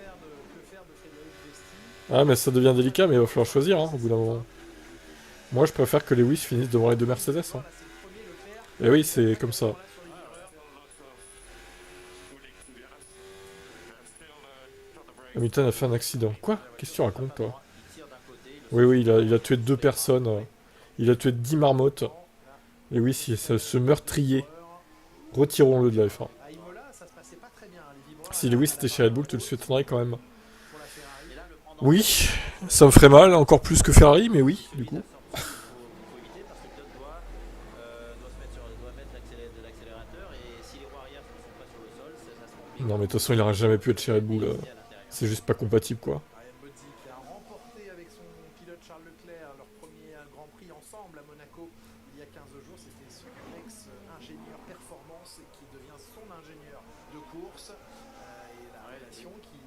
Ah, mais ça devient délicat, mais il va falloir choisir, hein, au bout d'un moment. Moi, je préfère que Lewis finisse devant les deux Mercedes. Hein. Et oui, c'est comme ça. Hamilton a fait un accident. Quoi? Qu'est-ce que tu racontes, toi? Oui, il a tué 2 personnes. Il a tué 10 marmottes. Et oui, si, ce meurtrier. Retirons-le de la F1. À Imola, ça se passait pas très bien. Les vibrations Si Lewis était chez Red Bull, tu le souhaiterais quand même. pour la Ferrari. Oui, ça me ferait mal, encore plus que Ferrari, mais oui, du coup. Il faut éviter parce que le pilote doit mettre de l'accélérateur et si les roues arrière ne sont pas sur le sol, ça se complique. Non, mais de toute façon, il n'aurait jamais pu être chez Red Bull. C'est juste pas compatible, quoi. Ryan Bozzi qui a remporté avec son pilote Charles Leclerc leur premier Grand Prix ensemble à Monaco il y a 15 jours. C'était son ex-ingénieur performance qui devient son ingénieur de course. Et la relation qui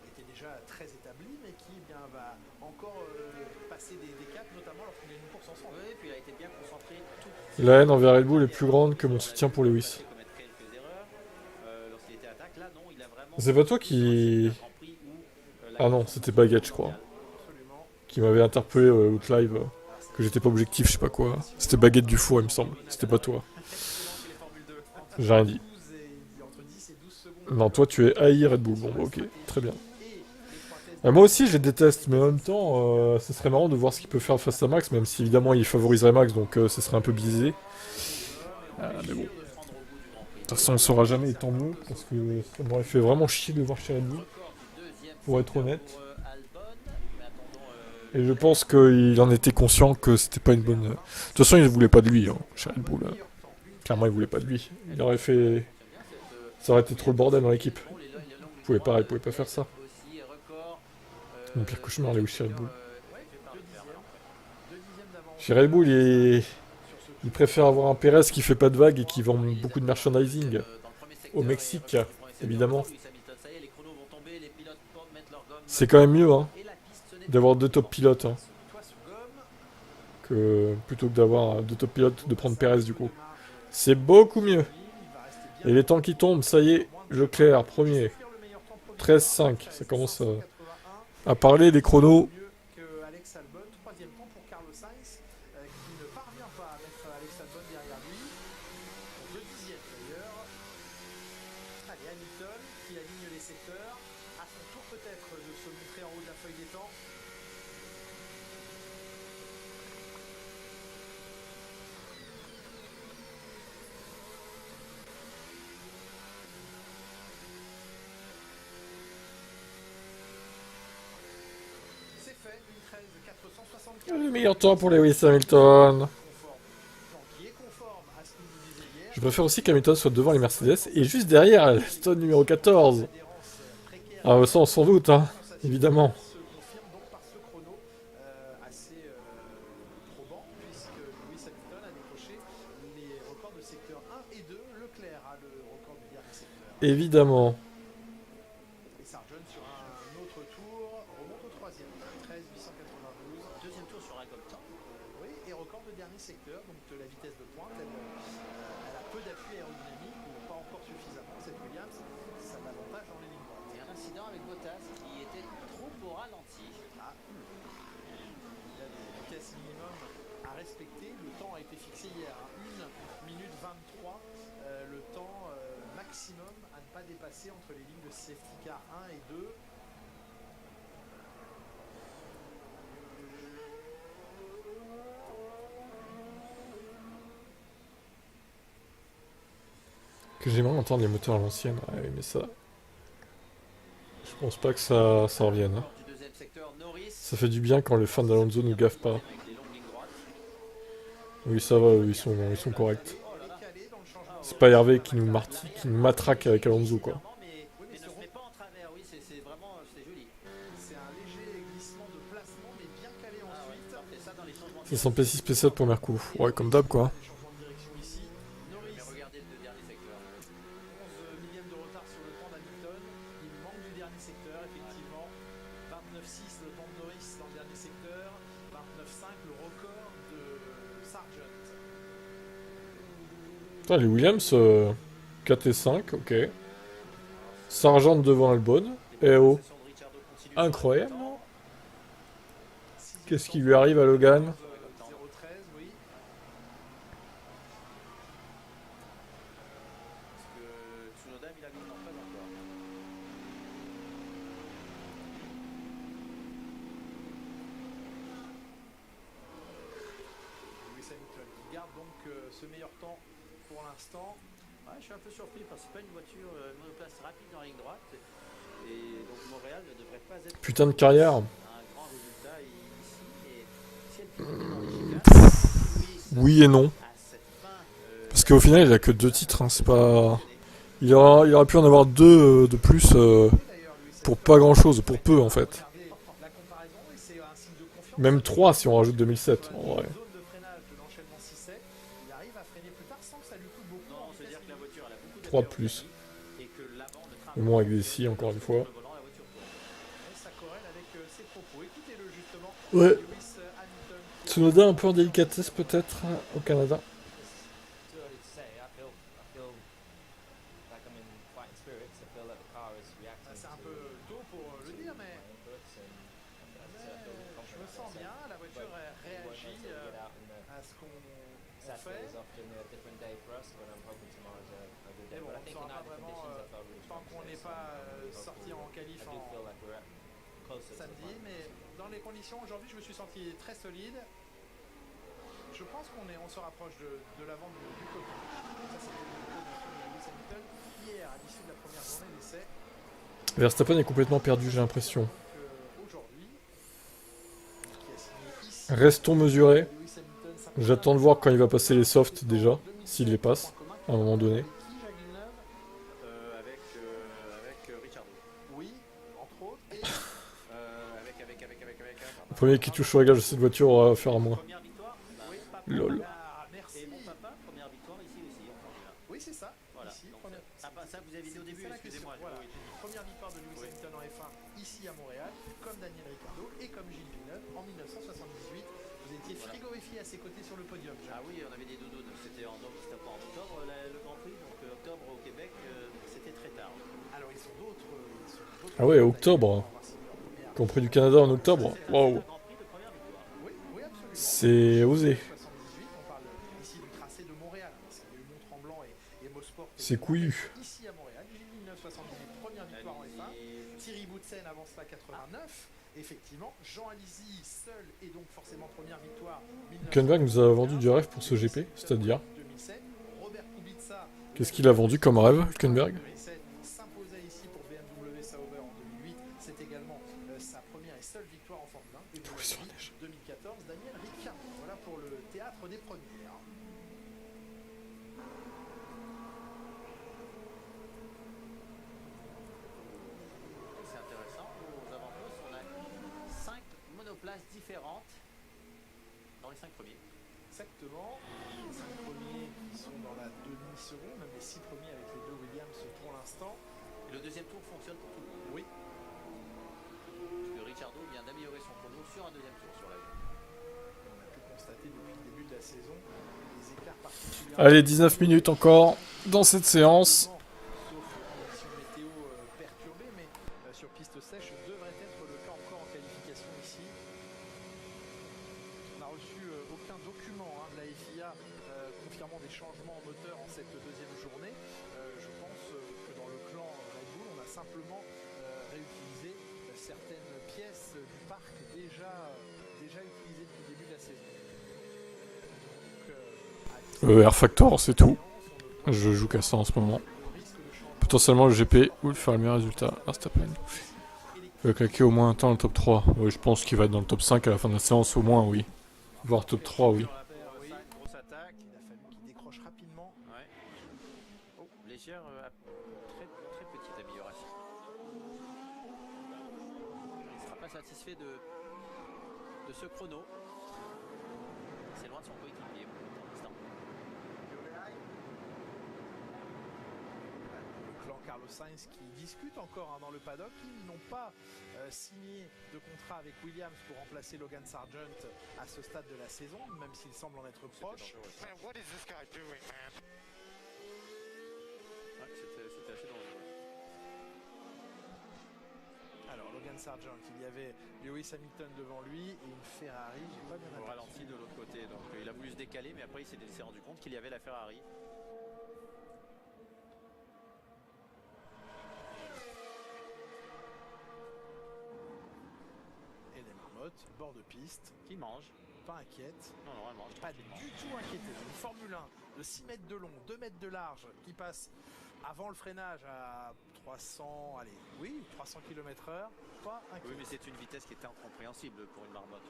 était déjà très établie mais qui va encore passer des caps, notamment lorsqu'il y a une course ensemble. Oui, puis il a été bien concentré. La haine envers Red Bull est plus grande que mon soutien pour Lewis. Commettre quelques erreurs lorsqu'il était attaque. Là, non, il a vraiment. C'est pas toi qui... Ah non, c'était Baguette, je crois. Qui m'avait interpellé l'autre live. Que j'étais pas objectif, je sais pas quoi. C'était Baguette du four, il me semble. C'était pas toi. J'ai rien dit. Non, toi tu es AI Red Bull. Bon, bah, ok, très bien. Moi aussi je les déteste, mais en même temps, ce serait marrant de voir ce qu'il peut faire face à Max, même si évidemment il favoriserait Max, donc ce serait un peu biaisé. Mais bon. De toute façon on saura jamais, et tant mieux, parce que ça m'aurait fait vraiment chier de le voir chez Red Bull, pour être honnête. Et je pense qu'il en était conscient que c'était pas une bonne... De toute façon il voulait pas de lui, hein, chez Red Bull. Clairement il voulait pas de lui. Il aurait fait... Ça aurait été trop le bordel dans l'équipe. Il pouvait pas faire ça. Mon pire cauchemar, Lewis chez Red Bull. Chez Red Bull, il préfère avoir un Perez qui fait pas de vagues et qui vend beaucoup de merchandising. Au Mexique, évidemment. C'est quand même mieux, hein, d'avoir 2 top pilotes. Hein, plutôt que d'avoir 2 top pilotes, de prendre Perez du coup. C'est beaucoup mieux. Et les temps qui tombent, ça y est, Leclerc, premier. 13-5, ça commence à parler des chronos. Que Alex Albon, troisième temps pour Carlos Sainz, qui ne parvient pas à mettre Alex Albon derrière lui. Le dixième d'ailleurs. Allez, Hamilton qui aligne les secteurs. À son tour peut-être de se montrer en haut de la feuille des temps. C'est fait, une 13 464. Le meilleur temps pour Lewis Hamilton. Qui est conforme à ce que nous disait hier. Je préfère aussi qu'Hamilton soit devant les Mercedes et juste derrière l'Aston numéro 14. Ah, ça on s'en doute, hein, évidemment. Se confirme donc par ce chrono assez probant puisque Lewis Hamilton a décroché les records de secteur 1 et 2. Leclerc a le record du dernier secteur. Évidemment. Et Sargent sur un autre tour remonte au troisième. 13 892. Deuxième tour sur un comme temps. Oui, et record de dernier secteur. Donc la vitesse de pointe, elle a peu d'appui aérodynamique ou pas encore suffisamment. Cette Williams, ça l'avantage dans les lignes droites. Et un incident avec Bottas qui était trop au ralenti. Ah, il y a des vitesses minimum à respecter. Le temps a été fixé hier à 1 minute 23. Le temps maximum à ne pas dépasser entre les lignes de safety car 1 et 2. Que j'aimerais entendre les moteurs à l'ancienne. Ah oui, mais ça... Je pense pas que ça revienne. Hein. Du deuxième secteur, Norris. Ça fait du bien quand les fans d'Alonso nous gaffent pas. Avec les longues lignes droites. Oui, ça va, ils sont corrects. Décalé dans le changement. C'est pas Hervé qui nous matraque avec Alonso, quoi. Mais ne se met pas en travers, oui, c'est vraiment joli. C'est un léger glissement de placement, mais bien calé ensuite. Parfait, ça dans les changements de C'est son P6, P7 pour Merco. Ouais, comme d'hab, quoi. Les changements de direction ici. Norris, mais regardez le dernier secteur. 11 millièmes de retard sur le temps d'Hamilton. Il manque du dernier secteur, effectivement. 29,6 le temps de Norris dans le dernier secteur. 29,5 le record de Sargent. Putain, les Williams, 4 et 5, ok. Sargent devant Albon. Eh oh, Son de Ricciardo continue. incroyable, non? Qu'est-ce qui lui arrive à Logan? 0,13, oui. Parce que Tsunoda, il a vu, non, pas encore. ce meilleur temps pour l'instant. Ouais, je suis un peu surpris parce que c'est pas une voiture monoplace rapide en ligne droite. Et donc Montréal ne devrait pas être Putain de carrière. un grand résultat ici. Et si elle pivotait dans les chicanes, Oui et non. à cette fin, Parce qu'au final, il a que 2 titres, hein, c'est pas... Il aurait pu en avoir 2 de plus pour pas grand chose, pour peu en fait. Regardez la comparaison et c'est un signe de confiance. Même 3 si on rajoute 2007, en vrai. Zone de freinage de l'enchaînement 6-7, il arrive à freiner plus tard sans que ça lui coûte beaucoup. non, c'est-à-dire que la voiture elle a beaucoup 3 de d'appui plus. et que l'avant ne traverse Mais bon, avec des scies, encore une fois. le volant, la voiture tourne. Et ça corrèle avec ses propos. Écoutez-le justement. Ouais. Lewis Hamilton. Tsunoda un peu en délicatesse peut-être au Canada. Too early to say. I feel like I'm in fighting spirits. I feel like the car is reacting C'est un to peu tôt pour le dire, my mais inputs, and je me sens bien. La voiture réagit à ce qu'on fait. Saturday is often a different day for us, when I'm hoping tomorrow's a good Mais day. bon, But on I ne think saura in pas either vraiment conditions, I felt really tant strong qu'on today, n'est so pas hopefully sorti en I qualif do feel like we're closer to the samedi, final. mais dans les conditions aujourd'hui, je me suis senti très solide. Je pense on se rapproche de l'avant du copier. Ça, c'était le déclaration de Lewis Hamilton hier à l'issue de la première journée d'essai. Verstappen est complètement perdu, j'ai l'impression. Donc aujourd'hui, qui a signé ici, Restons mesurés. Lewis Hamilton, ça J'attends de voir quand il va passer les softs déjà, s'il les passe, à un moment donné. Avec qui, Jacques Villeneuve Avec Ricciardo. Oui, entre autres. Et Le premier qui touche au réglage de cette voiture aura affaire à moi. Première victoire oui, papa. Lol. Ah, merci. Et mon papa, première victoire ici aussi en Formule Oui, c'est ça. Voilà. Ici, Donc, première- ah bah ça vous avez dit au début, c'est la question. excusez-moi. Voilà. Oui. Première victoire de Lewis Oui. Hamilton en F1 ici à Montréal, comme Daniel Ricciardo et comme Gilles Villeneuve en 1978. Vous étiez Voilà. frigorifié à ses côtés sur le podium. Ah oui, on avait des doudounes. C'était en octobre le Grand Prix, donc octobre au Québec, c'était très tard. Alors ils sont d'autres. Ah ouais, octobre. Grand Prix du Canada en octobre. Waouh. Un Grand Prix de première victoire. Oui, oui, absolument. C'est osé. 78, on parle ici du tracé de Montréal, parce qu'il y a eu Mont-Tremblant et Mosport. C'est couillu. Ici à Montréal, 1978, première victoire en F1. Thierry Boutsen avant cela 89. Effectivement, Jean Alizzi seul et donc forcément première victoire. Hülkenberg nous a vendu du rêve pour ce GP, c'est-à-dire 2007. Robert Kubica. qu'est-ce qu'il a vendu comme rêve, Hülkenberg? 2007 s'imposait ici pour BMW Sauber en 2008. C'est également sa première et seule victoire en Formule 1. Et Trouvé sur la neige. 2014, Daniel Ricciardo. Voilà pour le théâtre des premières. C'est intéressant. Aux avant-postes, on a 5 monoplaces différentes dans les 5 premiers. Exactement. Les 5 premiers qui sont dans la demi-seconde, même les 6 premiers avec les 2 Williams pour l'instant. Et le deuxième tour fonctionne pour tout le monde. Oui. Parce que Ricciardo vient d'améliorer son chrono sur un deuxième tour sur l'avion. On a pu constater depuis le début de la saison des écarts particuliers. Allez, 19 minutes encore dans cette séance. Sauf conditions météo perturbées, mais sur piste sèche devrait être le cas encore en qualification ici. On n'a reçu aucun document de la FIA confirmant des changements en moteur en cette deuxième journée. Je pense que dans le clan Red Bull, on a simplement réutilisé certaines pièces du parc déjà utilisées depuis le début de la saison. Donc, Air Factor, c'est tout. Je joue qu'à ça en ce moment. Potentiellement le GP ou le faire le meilleur résultat. Verstappen. Il va claquer au moins un temps dans le top 3. Oui, je pense qu'il va être dans le top 5 à la fin de la séance, au moins, oui. Voire top 3, oui. oui, Grosse attaque. il a fallu qu'il décroche rapidement. Ouais. Oh, légère, très petite amélioration. Il ne sera pas satisfait de ce chrono. C'est loin de son coéquipier pour l'instant. Le clan Carlos Sainz qui discute encore dans le paddock. Ils n'ont pas signé de contrat avec Williams pour remplacer Logan Sargent à ce stade de la saison, même s'il semble en être proche. Ouais, c'était assez dangereux. Alors Logan Sargent, il y avait Lewis Hamilton devant lui et une Ferrari. J'ai pas bien Au attaqué. ralenti de l'autre côté, donc il a voulu se décaler, mais après il s'est rendu compte qu'il y avait la Ferrari. Et des marmottes, bord de piste. Qui mange. pas inquiète. Non, vraiment. Pas du tout inquiété. Une Formule 1 de 6 mètres de long, 2 mètres de large, qui passe avant le freinage à 300, allez, oui, 300 km/h. Pas inquiet. Oui, mais c'est une vitesse qui est incompréhensible pour une marmotte.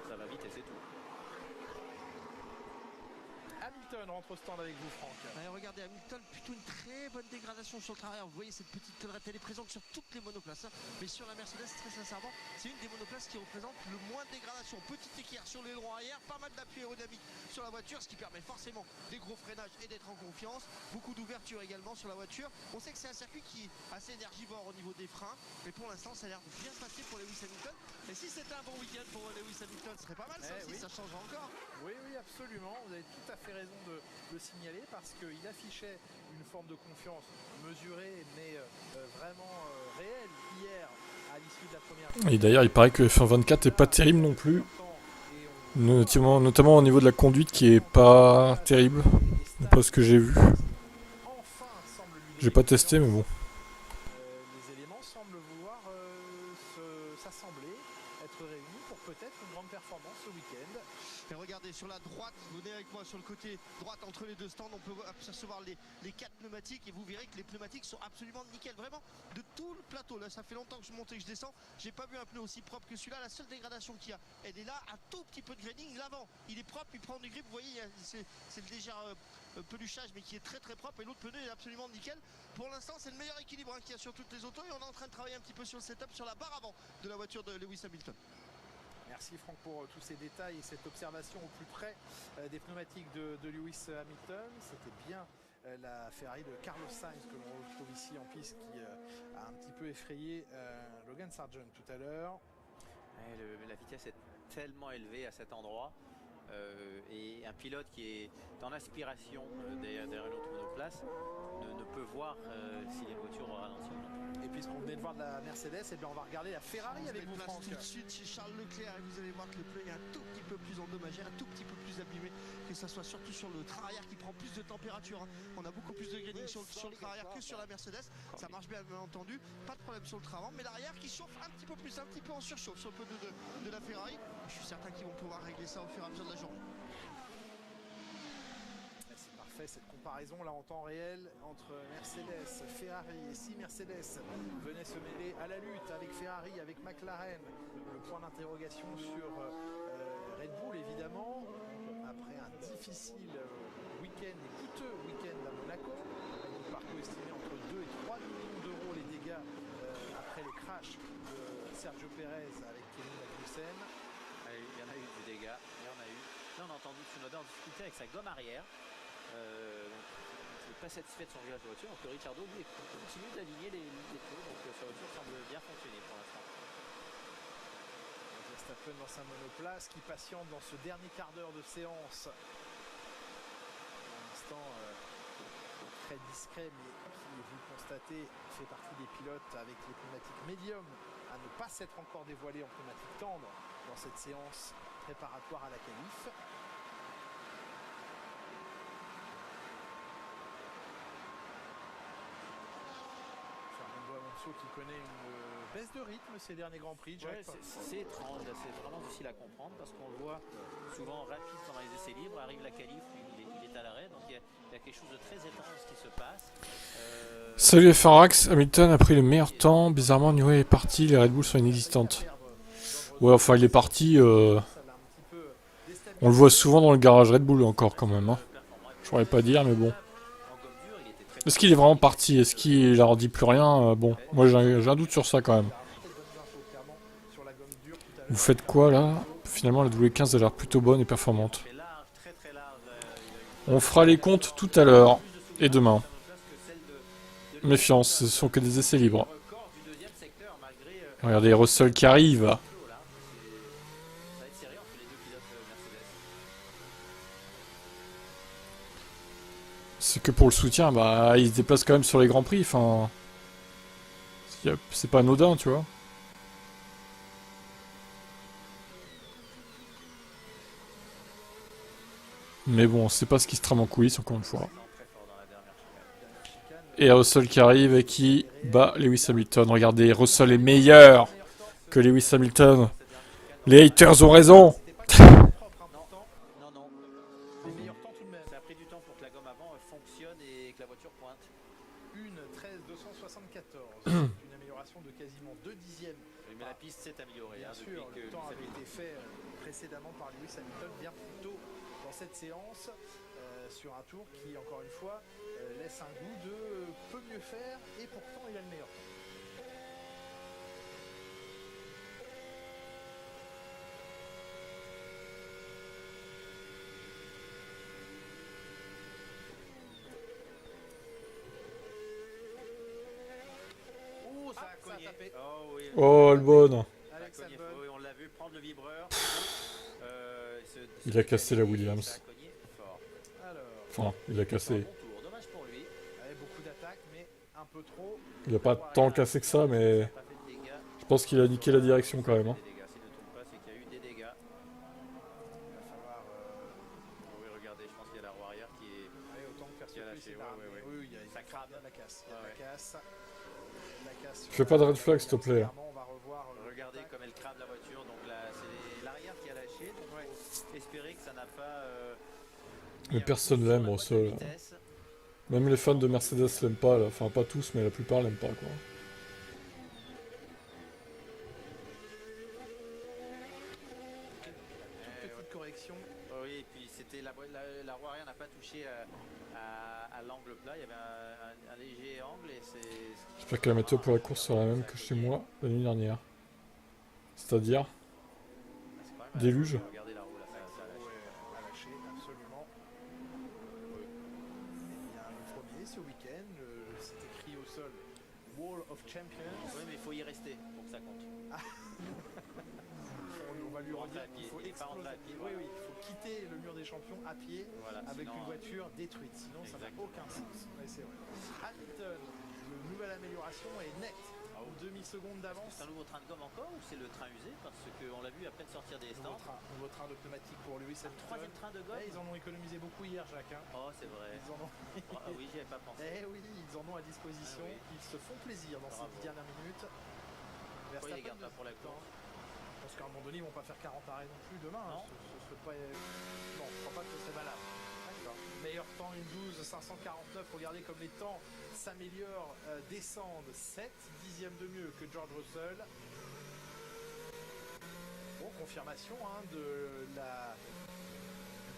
Ça va vite et c'est tout. Hamilton rentre au stand avec vous, Franck. Allez, regardez, Hamilton, plutôt une très bonne dégradation sur le travail. Vous voyez cette petite collerette, elle est présente sur toutes les monoplaces. Hein. Mais sur la Mercedes, très sincèrement, c'est une des monoplaces qui représente le moins de dégradation. Petit équerre sur l'aileron arrière, pas mal d'appui aérodynamique sur la voiture, ce qui permet forcément des gros freinages et d'être en confiance. Beaucoup d'ouverture également sur la voiture. On sait que c'est un circuit qui est assez énergivore au niveau des freins. Mais pour l'instant, ça a l'air de bien se passer pour Lewis Hamilton. Et si c'était un bon week-end pour Lewis Hamilton, ce serait pas mal ça aussi, oui. ça changera encore. Oui, absolument. Vous avez tout à fait raison de le signaler parce qu'il affichait une forme de confiance mesurée mais vraiment réelle hier à l'issue de la première. Et d'ailleurs, il paraît que F1 est pas terrible non plus. Notamment au niveau de la conduite qui est pas terrible. Pas ce que j'ai vu. J'ai pas testé, mais bon. Les éléments semblent vouloir s'assembler, être réunis pour peut-être une grande performance ce week-end. Et regardez, sur la droite, venez avec moi sur le côté droite entre les deux stands, on peut apercevoir les 4 pneumatiques et vous verrez que les pneumatiques sont absolument nickel, vraiment de tout le plateau. Là, ça fait longtemps que je monte et que je descends, j'ai pas vu un pneu aussi propre que celui-là. La seule dégradation qu'il y a, elle est là, un tout petit peu de graining. L'avant, il est propre, il prend du grip, vous voyez, c'est le léger peluchage mais qui est très très propre et l'autre pneu est absolument nickel. Pour l'instant, c'est le meilleur équilibre qu'il y a sur toutes les autos et on est en train de travailler un petit peu sur le setup, sur la barre avant de la voiture de Lewis Hamilton. Merci Franck pour tous ces détails et cette observation au plus près des pneumatiques de Lewis Hamilton. C'était bien la Ferrari de Carlos Sainz que l'on retrouve ici en piste qui a un petit peu effrayé Logan Sargent tout à l'heure. La vitesse est tellement élevée à cet endroit et un pilote qui est en aspiration derrière une autre monoplace ne peut voir si les voitures ralentissent. Et puisqu'on venait de voir de la Mercedes, et bien on va regarder la Ferrari avec vous, Franck. Tout de suite chez Charles Leclerc et vous allez voir que le pneu est un tout petit peu plus endommagé, un tout petit peu plus abîmé, que ça soit surtout sur le train arrière qui prend plus de température. Hein. On a beaucoup plus de graining sur le train arrière que sur la Mercedes. Ça marche bien entendu, pas de problème sur le train avant, mais l'arrière qui chauffe un petit peu plus, un petit peu en surchauffe sur le pneu de la Ferrari. Je suis certain qu'ils vont pouvoir régler ça au fur et à mesure de la journée. C'est parfait cette comparaison là en temps réel entre Mercedes, Ferrari, et si Mercedes venait se mêler à la lutte avec Ferrari, avec McLaren, le point d'interrogation sur Red Bull évidemment, après un difficile week-end et coûteux week-end à Monaco, avec un parcours estimé entre 2 et 3 millions d'euros les dégâts après les crashs de Sergio Pérez avec Kevin Magnussen. Il y en a eu du dégât, là on a entendu Tsunoda en difficulté avec sa gomme arrière. Il n'est pas satisfait de son réglage de voiture, donc Ricciardo lui continue d'aligner les pneus, donc sa voiture semble bien fonctionner pour l'instant. Verstappen dans sa monoplace qui patiente dans ce dernier quart d'heure de séance. Pour l'instant très discret, mais qui, vous le constatez, fait partie des pilotes avec les pneumatiques médium à ne pas s'être encore dévoilés en pneumatique tendre dans cette séance préparatoire à la qualif. Qui connaît une baisse de rythme ces derniers Grands Prix. Ouais, c'est étrange, c'est vraiment difficile à comprendre parce qu'on le voit souvent rapide pendant les essais libres, arrive la qualif, il est à l'arrêt, donc il y a quelque chose de très étrange qui se passe. Salut FRAX, Hamilton a pris le meilleur temps, bizarrement Newey est parti, les Red Bull sont inexistantes. Ouais, enfin il est parti, on le voit souvent dans le garage Red Bull encore quand même. Hein. Je pourrais pas dire mais bon. Est-ce qu'il est vraiment parti? Est-ce qu'il leur dit plus rien? Bon, moi j'ai un doute sur ça quand même. Vous faites quoi là? Finalement la W15 a l'air plutôt bonne et performante. On fera les comptes tout à l'heure et demain. Méfiance, ce sont que des essais libres. Regardez Russell qui arrive. C'est que pour le soutien, bah il se déplace quand même sur les grands prix, enfin... C'est pas anodin, tu vois. Mais bon, c'est pas ce qui se trame en coulisses, encore une fois. Et Russell qui arrive et qui bat Lewis Hamilton. Regardez, Russell est meilleur que Lewis Hamilton. Les haters ont raison. propre hein, pourtant. Non, non. Les meilleurs temps tout de même. Ça a pris du temps pour que la gomme avant fonctionne et que la voiture pointe. Une 13,274. Une amélioration de quasiment 2 dixièmes. Oui, mais la piste s'est améliorée. Bien Hein, sûr, depuis le que temps Lewis avait Hamilton- été fait précédemment par Lewis Hamilton bien plus tôt dans cette séance sur un tour qui, encore une fois, laisse un goût de peut mieux faire et pourtant il a le meilleur temps. Ouh, ça Ah, a ça a cogné. tapé. Oh oui. Oh, le bon. Ça a Alex cogné. Albon. Oui, on l'a vu prendre le vibreur. Il a cassé la décaler, Williams. Ça a cogné fort. Alors, Enfin, il a cassé. Bon tour, dommage pour lui. avec beaucoup d'attaques, mais un peu trop. Il a pas tant cassé que ça, mais Pas fait de dégâts. je pense qu'il a niqué la direction quand même. Hein. Des dégâts. S'il ne tombe pas, c'est qu'il y a eu des dégâts. Il va falloir. Oui, regardez, je pense qu'il y a la roue arrière qui est. Ouais, autant que faire Qui a sauter, lâché, c'est ouais, pas ouais, ramené. ouais. Oui, il y a Ça crame. il y a de la casse. Il y a de Ouais, la casse. La casse sur Fais la- pas de red flag, s'il te plaît. Clairement, on va revoir Regardez comme elle crame la voiture. Donc là, c'est l'arrière qui a lâché. Donc faut espérer que ça n'a pas. Mais mis un personne coup sur l'aime la au boîte de sol. vitesse. Même les fans de Mercedes l'aiment pas, là. Enfin pas tous, mais la plupart l'aiment pas quoi. toute petite correction. Oui, et puis c'était la roue arrière n'a pas touché à l'angle plat. Il y avait un léger angle et c'est. J'espère que la météo pour la course sera la même que chez moi la nuit dernière. C'est-à-dire C'est quand même déluge. Regardez la roue là, ça a lâché. À lâcher, absolument. Et bien, le premier ce week-end, c'est écrit au sol Wall of Champions. Oui, mais il faut y rester pour que ça compte. On va lui Rentrer redire à pied, qu'il faut il est pas rentré exploser. à pied, Oui, voilà. oui, il faut quitter le mur des champions à pied Voilà, avec sinon, une voiture détruite. Sinon, ça n'a exactement. aucun sens. Ouais, c'est vrai. Hamilton, une nouvelle amélioration est nette. Ah oui. Demi-seconde d'avance. C'est un nouveau train de gomme encore ou c'est le train usé? Parce qu'on l'a vu à peine sortir des stands. Nouveau train de pneumatique pour Lewis Hamilton. Troisième train de gomme. Eh, ils en ont économisé beaucoup hier, Jacques. Hein. Oh, c'est vrai. Ils en ont... Ah oui, j'y avais pas pensé. Eh oui, ils en ont à disposition. Ah oui. Ils se font plaisir dans ces Bravo. 10 dernières minutes. Pourquoi ils les Verstappen gardent pas pour la course? Parce qu'à un moment donné, ils vont pas faire 40 arrêts non plus demain. Non. Ce serait pas... Non, je crois pas que ce serait valable. D'accord. Meilleur temps, une 12, 549. Regardez comme les temps s'améliorent, descendent. 7 dixièmes de mieux que George Russell. Bon, confirmation hein, du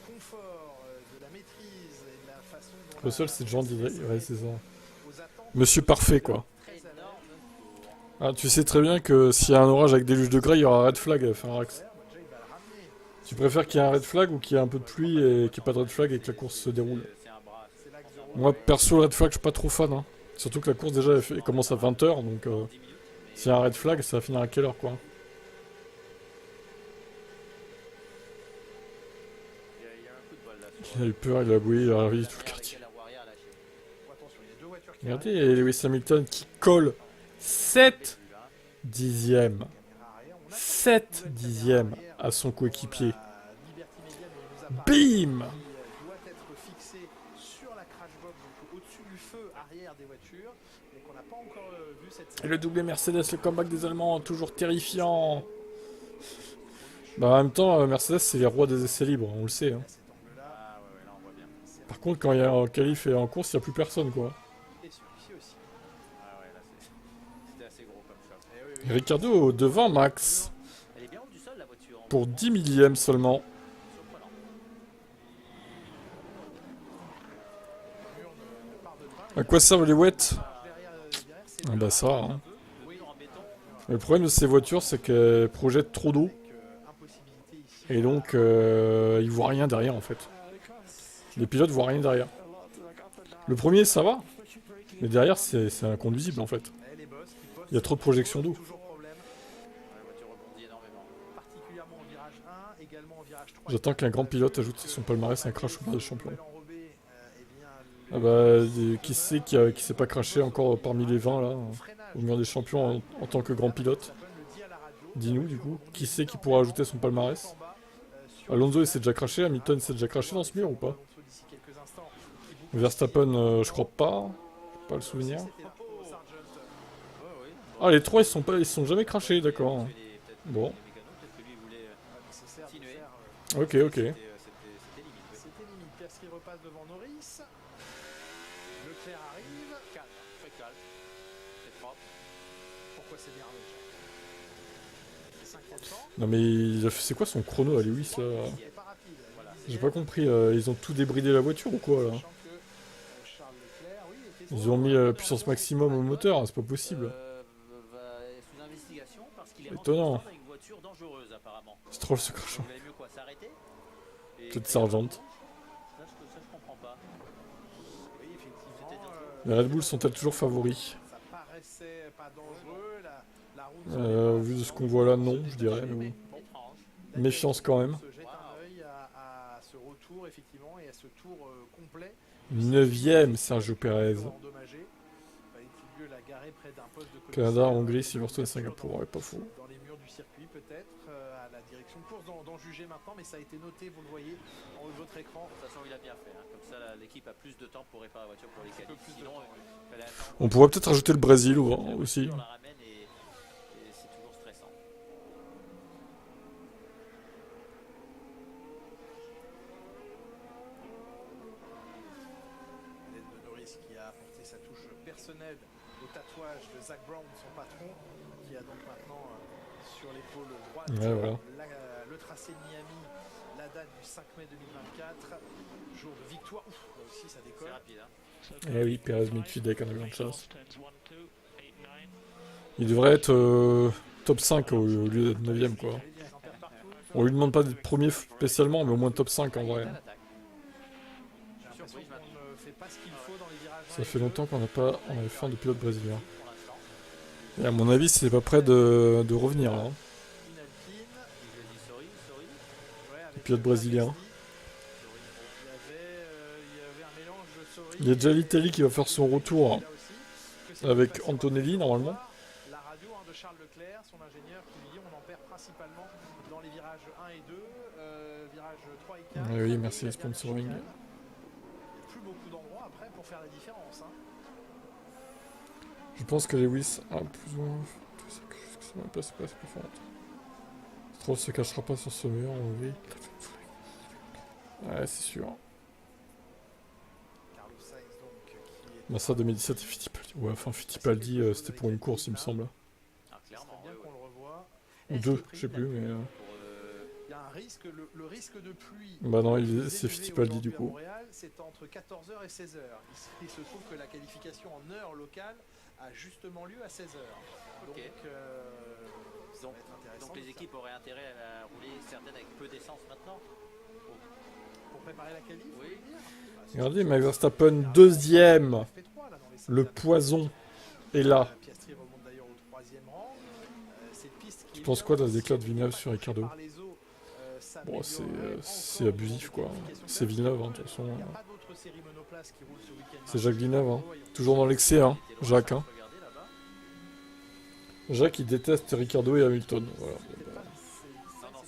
confort, de la maîtrise et de la façon dont... Russell c'est Jean Didier, ouais c'est ça. aux attentes Monsieur parfait quoi. très à l'aise. Énorme tour. Ah tu sais très bien que s'il y a un orage avec déluge de grêle, il y aura un red flag, Farax. Déjà, il va le ramener. Tu préfères qu'il y ait un red flag ou qu'il y ait un peu de pluie et qu'il n'y ait pas de red flag et que la course se déroule? C'est un bras. C'est l'axe de Moi perso le red flag je suis pas trop fan hein. Surtout que la course déjà elle commence à 20h donc 10 minutes. Mais s'il y a un red flag ça va finir à quelle heure quoi? il y a un coup de bol là. Il a eu peur, il a bouillé, il a réveillé tout le quartier. La roue arrière a lâché. Attention, il y a deux voitures qui Regardez Lewis Hamilton qui colle 7 dixièmes. arrivent. Caméra arrière. On a 7 dixièmes à son coéquipier. la Liberty Media nous apparaît Bim! qui doit être fixé sur la crash box, donc au-dessus du feu arrière des voitures, mais qu'on n'a pas encore vu cette Et le doublé Mercedes, le comeback des Allemands, toujours terrifiant. Bah en même temps, Mercedes c'est les rois des essais libres, on le sait. Hein. cet angle-là. Ah ouais, là on voit bien. Par contre quand il y a un qualif et en course, il n'y a plus personne quoi. Et celui-ci aussi. Ah ouais, là c'était assez gros comme choc. Eh oui, oui. Ricardo devant Max, Elle est bien haut du sol la voiture. En pour 10 millièmes seulement. surprenant. Le mur ne part de train. À quoi servent les wets? Derrière, c'est Ah bah ça. Hein. Oui, en béton. Le problème de ces voitures, c'est qu'elles projettent trop d'eau. avec impossibilité ici. Et donc, ils voient rien derrière en fait. Les pilotes voient rien derrière. Le premier, ça va. Mais derrière, c'est inconduisible en fait. Eh, les boss qui postent Il y a trop de projection d'eau. toujours problème, La voiture rebondit énormément. particulièrement au virage 1, également au virage 3. J'attends qu'un grand pilote ajoute sur son palmarès un crash au Tour des Champions. Enrobé, eh bien, Ah bah, qui sait qui s'est pas craché encore parmi les 20 là, au mur des champions en tant que grand pilote? Dis-nous du coup, qui sait qui pourra ajouter son palmarès? Alonso il s'est déjà craché, Hamilton s'est déjà craché dans ce mur ou pas? Verstappen, je crois pas, j'ai pas le souvenir. Ah les trois ils sont jamais crachés, d'accord. Bon. Les mécanos, peut-être que lui voulait continuer. Ok, ok. C'était limite. Oui. C'était limite. Piastri repasse devant Norris. Leclerc arrive. Calme, très calme. C'est propre. Pourquoi c'est bien déjà? 5 temps. Non mais c'est quoi son chrono à Lewis là? Il est pas rapide. Voilà. J'ai pas compris, ils ont tout débridé la voiture ou quoi là? Sachant que Charles Leclerc, oui, était Ils ont mis puissance maximum au moteur, hein, c'est pas possible. Sous investigation parce qu'il est Étonnant. rentré dans une voiture dangereuse apparemment. Stroll se crache. Il valait mieux quoi, s'arrêter et Peut-être faire Sargent. Ça, je comprends pas. Oui, effectivement. C'était dangereux. Les Red Bull sont-elles toujours favoris? Ça paraissait pas dangereux. La route. Au vu de ce qu'on voit là, non, je dirais. Mais bon. Étrange. Méfiance quand même. On se jette un œil à ce retour effectivement et à ce tour complet. 9ème Sergio Perez. Endommagé. Fallait-il mieux la garer près d'un poste de commissaire. Canada, Hongrie, Silverstone, Singapour, ouais, pas faux. Dans les murs du circuit peut-être, à la direction de course, d'en juger maintenant, mais ça a été noté, vous le voyez en haut de votre écran. De toute façon, il a bien fait. Hein. Comme ça, l'équipe a plus de temps pour réparer la voiture pour les qualifs. plus de Sinon, temps, oui. fallait attendre. On pourrait peut-être rajouter le Brésil aussi. On la ramène et c'est toujours stressant. L'aide de Norris qui a apporté sa touche personnelle au tatouage de Zach Brown, son patron, qui a donc maintenant sur l'épaule droite Ouais, voilà. le tracé de Miami, la date du 5 mai 2024, jour de victoire. Ouf, là aussi ça C'est décolle. rapide. Hein. Eh oui, Perez midfield avec un avion de chasse. Il devrait être top 5 au lieu d'être 9ème quoi. Ils en perdent partout. On lui demande pas d'être premier spécialement, mais au moins top 5 en vrai. Belle attaque. J'ai l'impression qu'on ne fait pas ce qu'il faut dans les virages. Ça fait longtemps qu'on avait fait de pilote brésilien. Pour l'instant. Et à mon avis, c'est pas prêt de revenir là. Hein. Je dis sorry. Le pilote brésilien. Il y avait un mélange de Sorry. Il y a déjà l'Italie qui va faire son retour hein, avec Antonelli normalement. La radio de Charles Leclerc, son ingénieur, qui lui dit on en perd principalement dans les virages 1 et 2, virages 3 et 4. Oui, merci les sponsoring. Il n'y a plus beaucoup d'endroits après pour faire la différence. Hein. Je pense que Lewis a plus ou moins. Ça m'a passé presque plus fort. Stroll se cachera pas sur ce mur, on vit. Ouais, c'est sûr. Carlos Sainz, donc, qui est Massa 2017 et Fittipaldi. Ouais, enfin Fittipaldi, c'était pour une course, il me semble. Ah, ça serait clairement. bien ouais, qu'on ouais. le revoie. Ou deux, je sais plus, mais. Pour, Il y a un risque, le risque de pluie. Bah non, plus c'est élevé Fittipaldi du aujourd'hui à coup. Montréal, c'est entre 14h et 16h. Il se trouve que la qualification en heure locale a justement lieu à 16h. Donc, Ok. ça va être intéressant. Donc les équipes auraient intérêt à rouler certaines avec peu d'essence maintenant. Pour préparer la qualif, Oui. Regardez, Max Verstappen, deuxième. Le poison est là. Piastri remonte d'ailleurs au 3e rang. Cette piste qui Tu penses quoi de l'éclat de Villeneuve sur Ricardo? par les eaux, Bon, s'améliorerait c'est encore abusif dans quoi. la qualification. C'est Villeneuve, hein, de toute façon. Il n'y a pas d'autres séries monoplaces qui roulent ce week-end. C'est Jacques Villeneuve, hein. Toujours dans l'excès, hein. Jacques, hein. Regardez là-bas. Jacques, il déteste Ricardo et Hamilton. Voilà.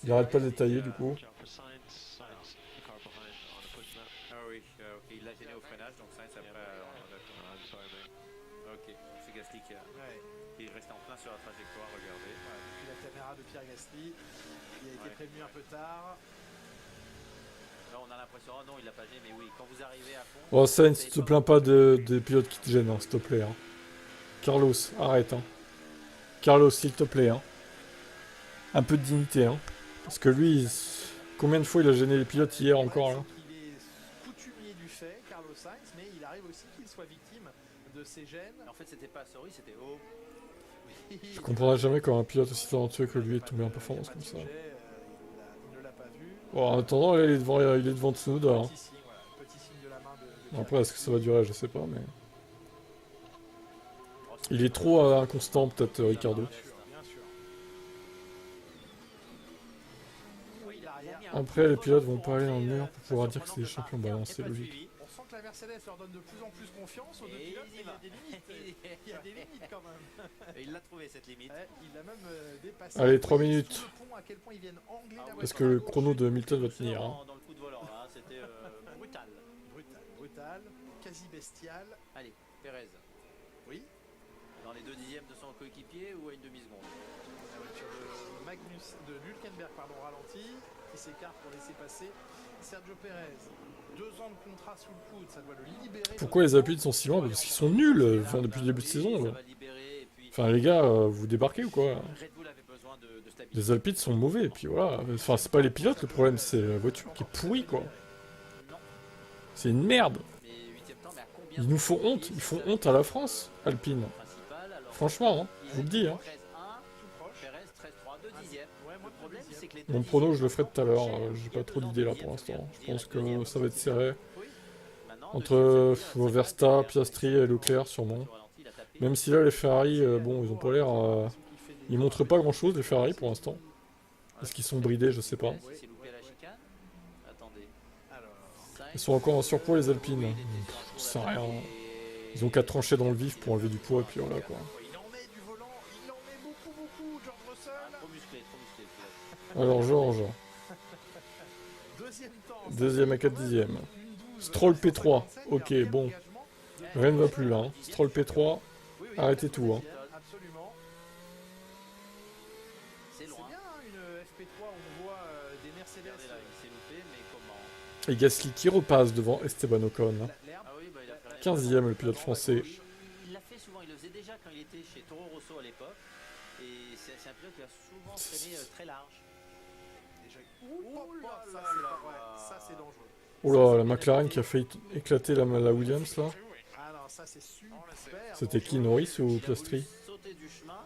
Il arrête pas de détailler du coup. Ah oui, ok, il l'a gêné au freinage, donc Sainz après. Ok, c'est Gasly qui est resté en plein sur la trajectoire, regardez. Puis la caméra de Pierre Gasly, qui a été prévenu un peu tard. Là, on a l'impression, oh non, il l'a pas gêné, mais oui, quand vous arrivez à fond. Oh, Sainz, te plains pas des pilotes qui te gênent, hein, s'il te plaît. Hein. Carlos, arrête. Hein. Carlos, s'il te plaît. Hein. Un peu de dignité. Hein. Parce que lui, combien de fois il a gêné les pilotes hier encore là? Il est coutumier du fait, Carlos Sainz, mais il arrive aussi qu'il soit victime de ces gènes. En fait, c'était pas sorry, c'était oh. Je comprendrai jamais quand un pilote aussi talentueux que lui est tombé en performance comme ça. Il ne l'a pas vu. Bon, en attendant, là, il est devant Tsunoda. Hein. Petit signe, voilà, petit signe de la main de Après, est-ce que ça va durer? Je sais pas, mais. Il est trop inconstant, peut-être, Ricardo. Bien sûr. Oui, l'arrière. Après, les pilotes vont pas aller dans le mur pour pouvoir dire que c'est des champions. Bah non, c'est logique. On sent que la Mercedes leur donne de plus en plus confiance aux deux Et pilotes, il mais y il y a va. des limites. Il y a des limites quand même. Et il l'a trouvé cette limite. Ouais, il l'a même dépassé. Allez, 3 Vous voyez minutes. sous le pont à quel point ils viennent angler la Est-ce voiture que à le gauche. chrono de Hamilton va tenir hein? Dans le coup de volant, là, c'était brutal. Brutal, quasi bestial. Allez, Perez. Oui. Dans les 2 dixièmes de son coéquipier ou à une demi-seconde? La voiture de Hülkenberg, ralenti. qui s'écarte pour laisser passer Sergio Pérez. 2 ans de contrat sous le coude, ça doit le libérer. Pourquoi les Alpines sont si loin? Parce qu'ils sont nuls, enfin, depuis le début de saison. Là. Enfin, les gars, vous débarquez ou quoi? Les Alpines sont mauvais, et puis voilà. Enfin, c'est pas les pilotes le problème, c'est la voiture qui est pourrie, quoi. C'est une merde. Ils nous font honte, ils font honte à la France, Alpine. Franchement, hein, je vous le dis. Hein. Mon prono, je le ferai tout à l'heure. J'ai pas trop d'idées là pour l'instant. Je pense que ça va être serré. Entre Verstappen, Piastri et Leclerc, sûrement. Même si là, les Ferrari, bon, ils ont pas l'air. Ils montrent pas grand chose, les Ferrari pour l'instant. Est-ce qu'ils sont bridés? Je sais pas. Ils sont encore en surpoids, les Alpines. Je sais rien. Ils ont qu'à trancher dans le vif pour enlever du poids, et puis voilà quoi. Il en met du volant, il en met beaucoup, George Russell. Trop musclé. Alors, Georges. Deuxième à 4 dixièmes. Stroll P3. Ok, bon. Rien ne va plus là. Hein. Stroll P3. Arrêtez tout. Hein. Absolument. C'est loin. bien une FP3, on voit des Mercedes. Regardez là, il s'est loupé, mais comment? Et Gasly qui repasse devant Esteban Ocon. Hein. Ah oui, bah il a fait 15e le pilote français. Il l'a fait souvent, il le faisait déjà quand il était chez Toro Rosso à l'époque. Et c'est un pilote qui a souvent traîné très large. Ouh là, ça c'est pas vrai, ça c'est dangereux. Oh là, la McLaren qui a fait éclater la Williams là. Ah non, ça c'est super. C'était qui, Norris ou Piastri? Sauté du chemin,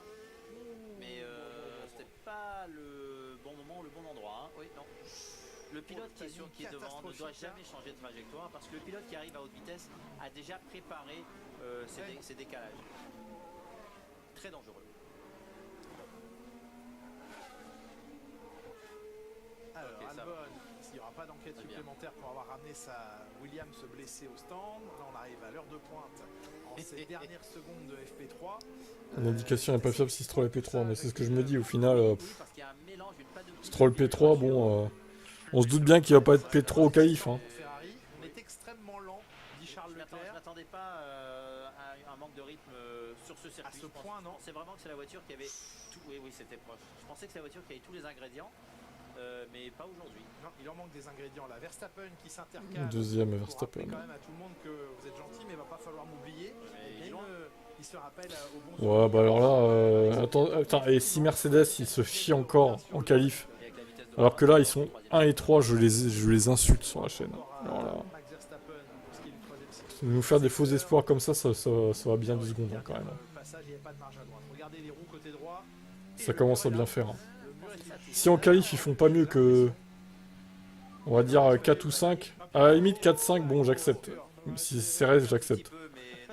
mais c'était pas le bon moment, le bon endroit. Hein. Oui, non. Le pilote qui est devant ne doit jamais changer de trajectoire parce que le pilote qui arrive à haute vitesse a déjà préparé ses décalages. Très dangereux. Alors, Ok, ça Albon, il n'y aura pas d'enquête Très bien. supplémentaire pour avoir ramené sa Williams blessé au stand. Là, on arrive à l'heure de pointe en ces dernières secondes de FP3. L'indication n'est pas fiable si Stroll est P3, mais c'est ce que je me dis au final. Parce qu'il y a un mélange, une patte de pneu Stroll P3, bon, on se doute bien qu'il va pas être P3 au qualif. Hein. Ferrari, on est extrêmement lent, dit Charles Je Leclerc. m'attendais pas à un manque de rythme sur ce circuit. À ce point, non. C'est vraiment que c'est la voiture qui avait tout. Oui, c'était proche. Je pensais que c'est la voiture qui avait tous les ingrédients, mais pas aujourd'hui. Non, il en manque des ingrédients là. Verstappen qui s'intercale. Deuxième Pour Verstappen. rappeler quand même à tout le monde que vous êtes gentil, mais il va pas falloir m'oublier. Mais Et loin. il se rappelle au bon Ouais, bah alors là, attends, et si Mercedes il se chie encore en qualif, Et avec la vitesse de alors que là ils sont troisième 1 et 3, je les insulte sur la chaîne. Alors là, Max Verstappen, ce qui est le troisième cycle. nous faire des faux espoirs comme ça va bien 2 secondes hein, quand même. Le passage, il n'y a pas de marge à droite. Regardez les roues côté droit. Ça commence à bien faire. Hein. Le mur est satisfait. Si en qualif ils font pas mieux que, on va dire 4 ou 5, à la limite 4-5, bon j'accepte. Si c'est CRS, j'accepte.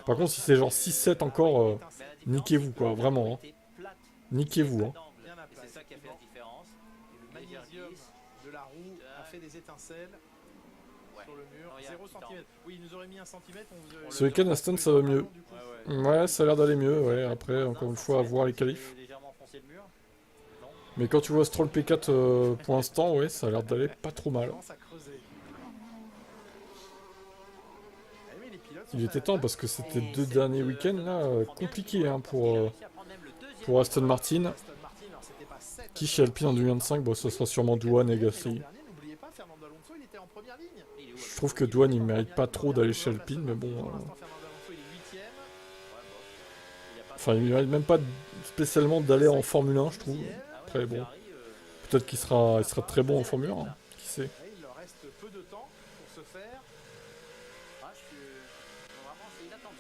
Par contre si c'est genre 6-7 encore, niquez-vous quoi, vraiment. Hein. Niquez-vous. Hein. Bien à Et plat. c'est ça qui a fait la différence. Le magnésium de la roue a fait des étincelles Ouais. sur le mur. Non, il y a 0 un petit cm. Oui, il nous aurait mis 1 cm. Ce week-end Aston ça va mieux. Ouais, ouais. Ouais, ça a l'air d'aller mieux, ouais. Après, encore une fois, à voir les qualifs. Légèrement enfoncé le mur. Non. Mais quand tu vois Stroll P4 pour l'instant, ouais, ça a l'air d'aller pas trop mal. Commence à creuser. Eh oui, les pilotes sont Il à était la temps table. parce que c'était 2 derniers week-ends là, compliqués hein, pour Aston Martin. Aston Martin, alors c'était pas 7. Qui chez Alpine en 2025, bon, ce sera sûrement Douane et Gasly. N'oubliez pas, Fernando Alonso, il était en première ligne. Je trouve que Douane il mérite pas trop d'aller chez Alpine, mais bon. Pour l'instant, Fernando Alonso, il est 8ème. Enfin, il mérite même pas spécialement d'aller en Formule 1, je trouve. Après, bon, peut-être qu'il sera très bon en Formule 1, hein, qui sait. Et il leur reste peu de temps pour se faire. Vraiment, c'est inattendu.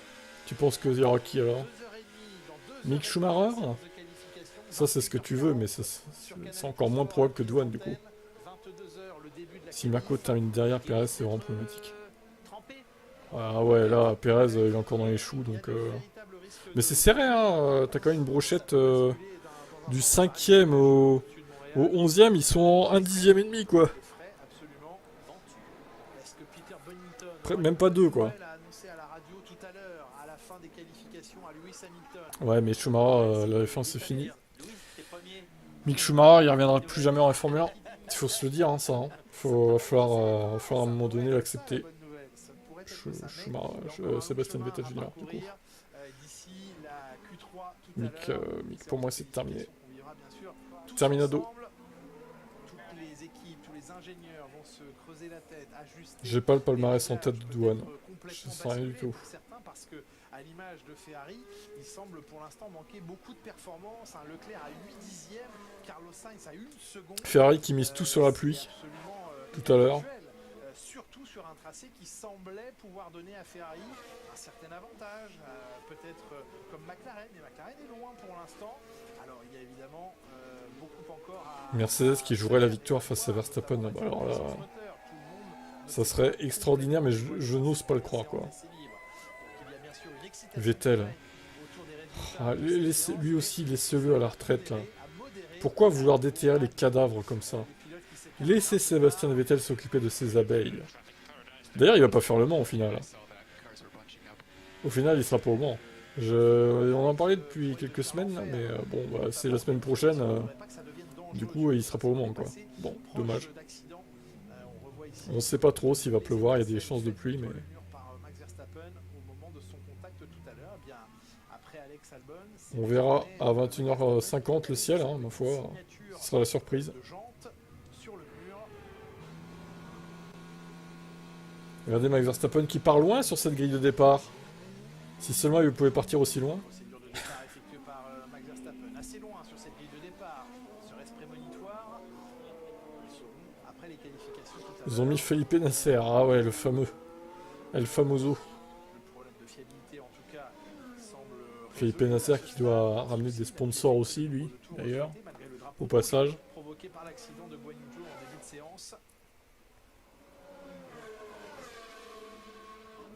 Tu penses qu'il y aura qui alors 2h30 dans 2 Mick Schumacher? Ça, c'est ce que tu veux, mais c'est encore moins probable que Douane du coup. 22h, le début de la Si Marco termine derrière Perez, c'est vraiment problématique. Trempé. Ah ouais, là, Perez, il est encore dans les choux, donc... Mais c'est serré, hein. T'as quand même une brochette du 5e au 11e, ils sont en 1 dixième et demi, quoi. Absolument. Est-ce que Peter Bonington, Même pas 2, quoi. l'a annoncé à la radio tout à l'heure, à la fin des qualifications à Lewis Hamilton. Ouais, mais Schumacher, la F1, c'est fini. Louis, t'es premier. Mick Schumacher, il reviendra plus jamais en Formule 1. Il faut se le dire, hein, ça. Hein. Va falloir à un moment donné l'accepter. Bonne nouvelle, ça pourrait être ça, mais Schumacher, il y a encore un Sébastien chemin Vettel à Jr., du coup. parcourir, d'ici la Q3 tout à Mick, l'heure. Mick, pour moi, c'est terminé. On vivra bien sûr tous Terminado. ensemble toutes les les équipes, tous les ingénieurs vont se creuser la tête, ajuster. J'ai pas le palmarès en tête de douane. Je Je sais rien du tout. pour certains parce que, à l'image de Ferrari, il semble pour l'instant manquer beaucoup de performance. Un Leclerc à 8 dixièmes, Carlos Sainz à 1 seconde. Ferrari qui mise tout sur la pluie tout à l'heure. Surtout sur un tracé qui semblait pouvoir donner à Ferrari un certain avantage, peut-être comme McLaren, mais McLaren est loin pour l'instant. Alors il y a évidemment beaucoup encore à... Mercedes qui jouerait la victoire face à Verstappen. Ah bah alors là, ça serait extraordinaire, mais je n'ose pas le croire, quoi. Vettel. Ah, lui aussi, laissez-le à la retraite, là. Pourquoi vouloir déterrer les cadavres comme ça? Laissez Sébastien Vettel s'occuper de ses abeilles. D'ailleurs, il va pas faire le Mans au final. Au final, il sera pas au Mans. On en parlait depuis quelques semaines, là, mais bon, bah, c'est la semaine prochaine. Du coup, il sera pas au Mans, quoi. Bon, dommage. On sait pas trop s'il va pleuvoir, il y a des chances de pluie, mais... On verra à 21h50 le ciel, hein, ma foi. Ce sera la surprise. Regardez Max Verstappen qui part loin sur cette grille de départ. Si seulement il pouvait partir aussi loin. Ils ont mis Felipe Nasser. Ah ouais, le fameux. El Famoso. Felipe Nasser qui doit ramener des sponsors aussi, lui, d'ailleurs. Au passage.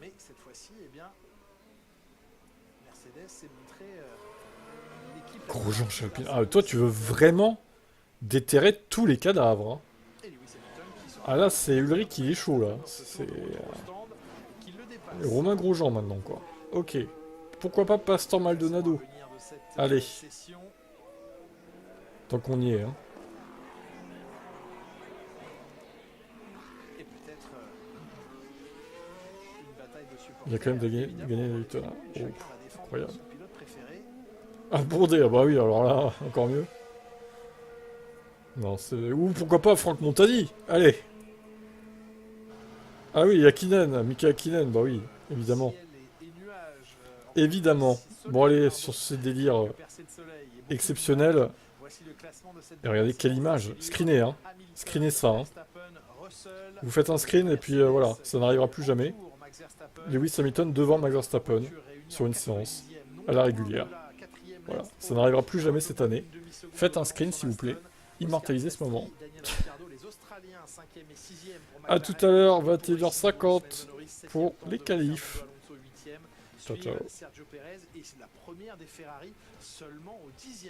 Mais cette fois-ci, eh bien, Mercedes s'est montré l'équipe. Grosjean, Chalpin. Ah, toi, tu veux vraiment déterrer tous les cadavres. Hein. Ah là, c'est Ulrich qui est chaud, là. C'est Romain Grosjean, maintenant, quoi. Ok. Pourquoi pas Pastor Maldonado? Allez. Tant qu'on y est, hein. Il y a quand même gagné la victoire. Oh, incroyable. Ah, Bourdais, ah bah oui, alors là, encore mieux. Non, c'est... Ou pourquoi pas Franck Montagny? Allez. Ah oui, Hakkinen, Mika Hakkinen, bah oui, évidemment. Évidemment. Bon allez, sur ce délire exceptionnel. Et regardez quelle image. Screenez, hein. Screenez ça, hein. Vous faites un screen et puis voilà, ça n'arrivera plus jamais. Lewis Hamilton devant Max Verstappen sur une séance à la régulière. Voilà, ça n'arrivera plus jamais cette année. Faites un screen s'il vous plaît. Immortalisez ce moment. A tout à l'heure, 21h50 pour les qualifs. Ciao, ciao.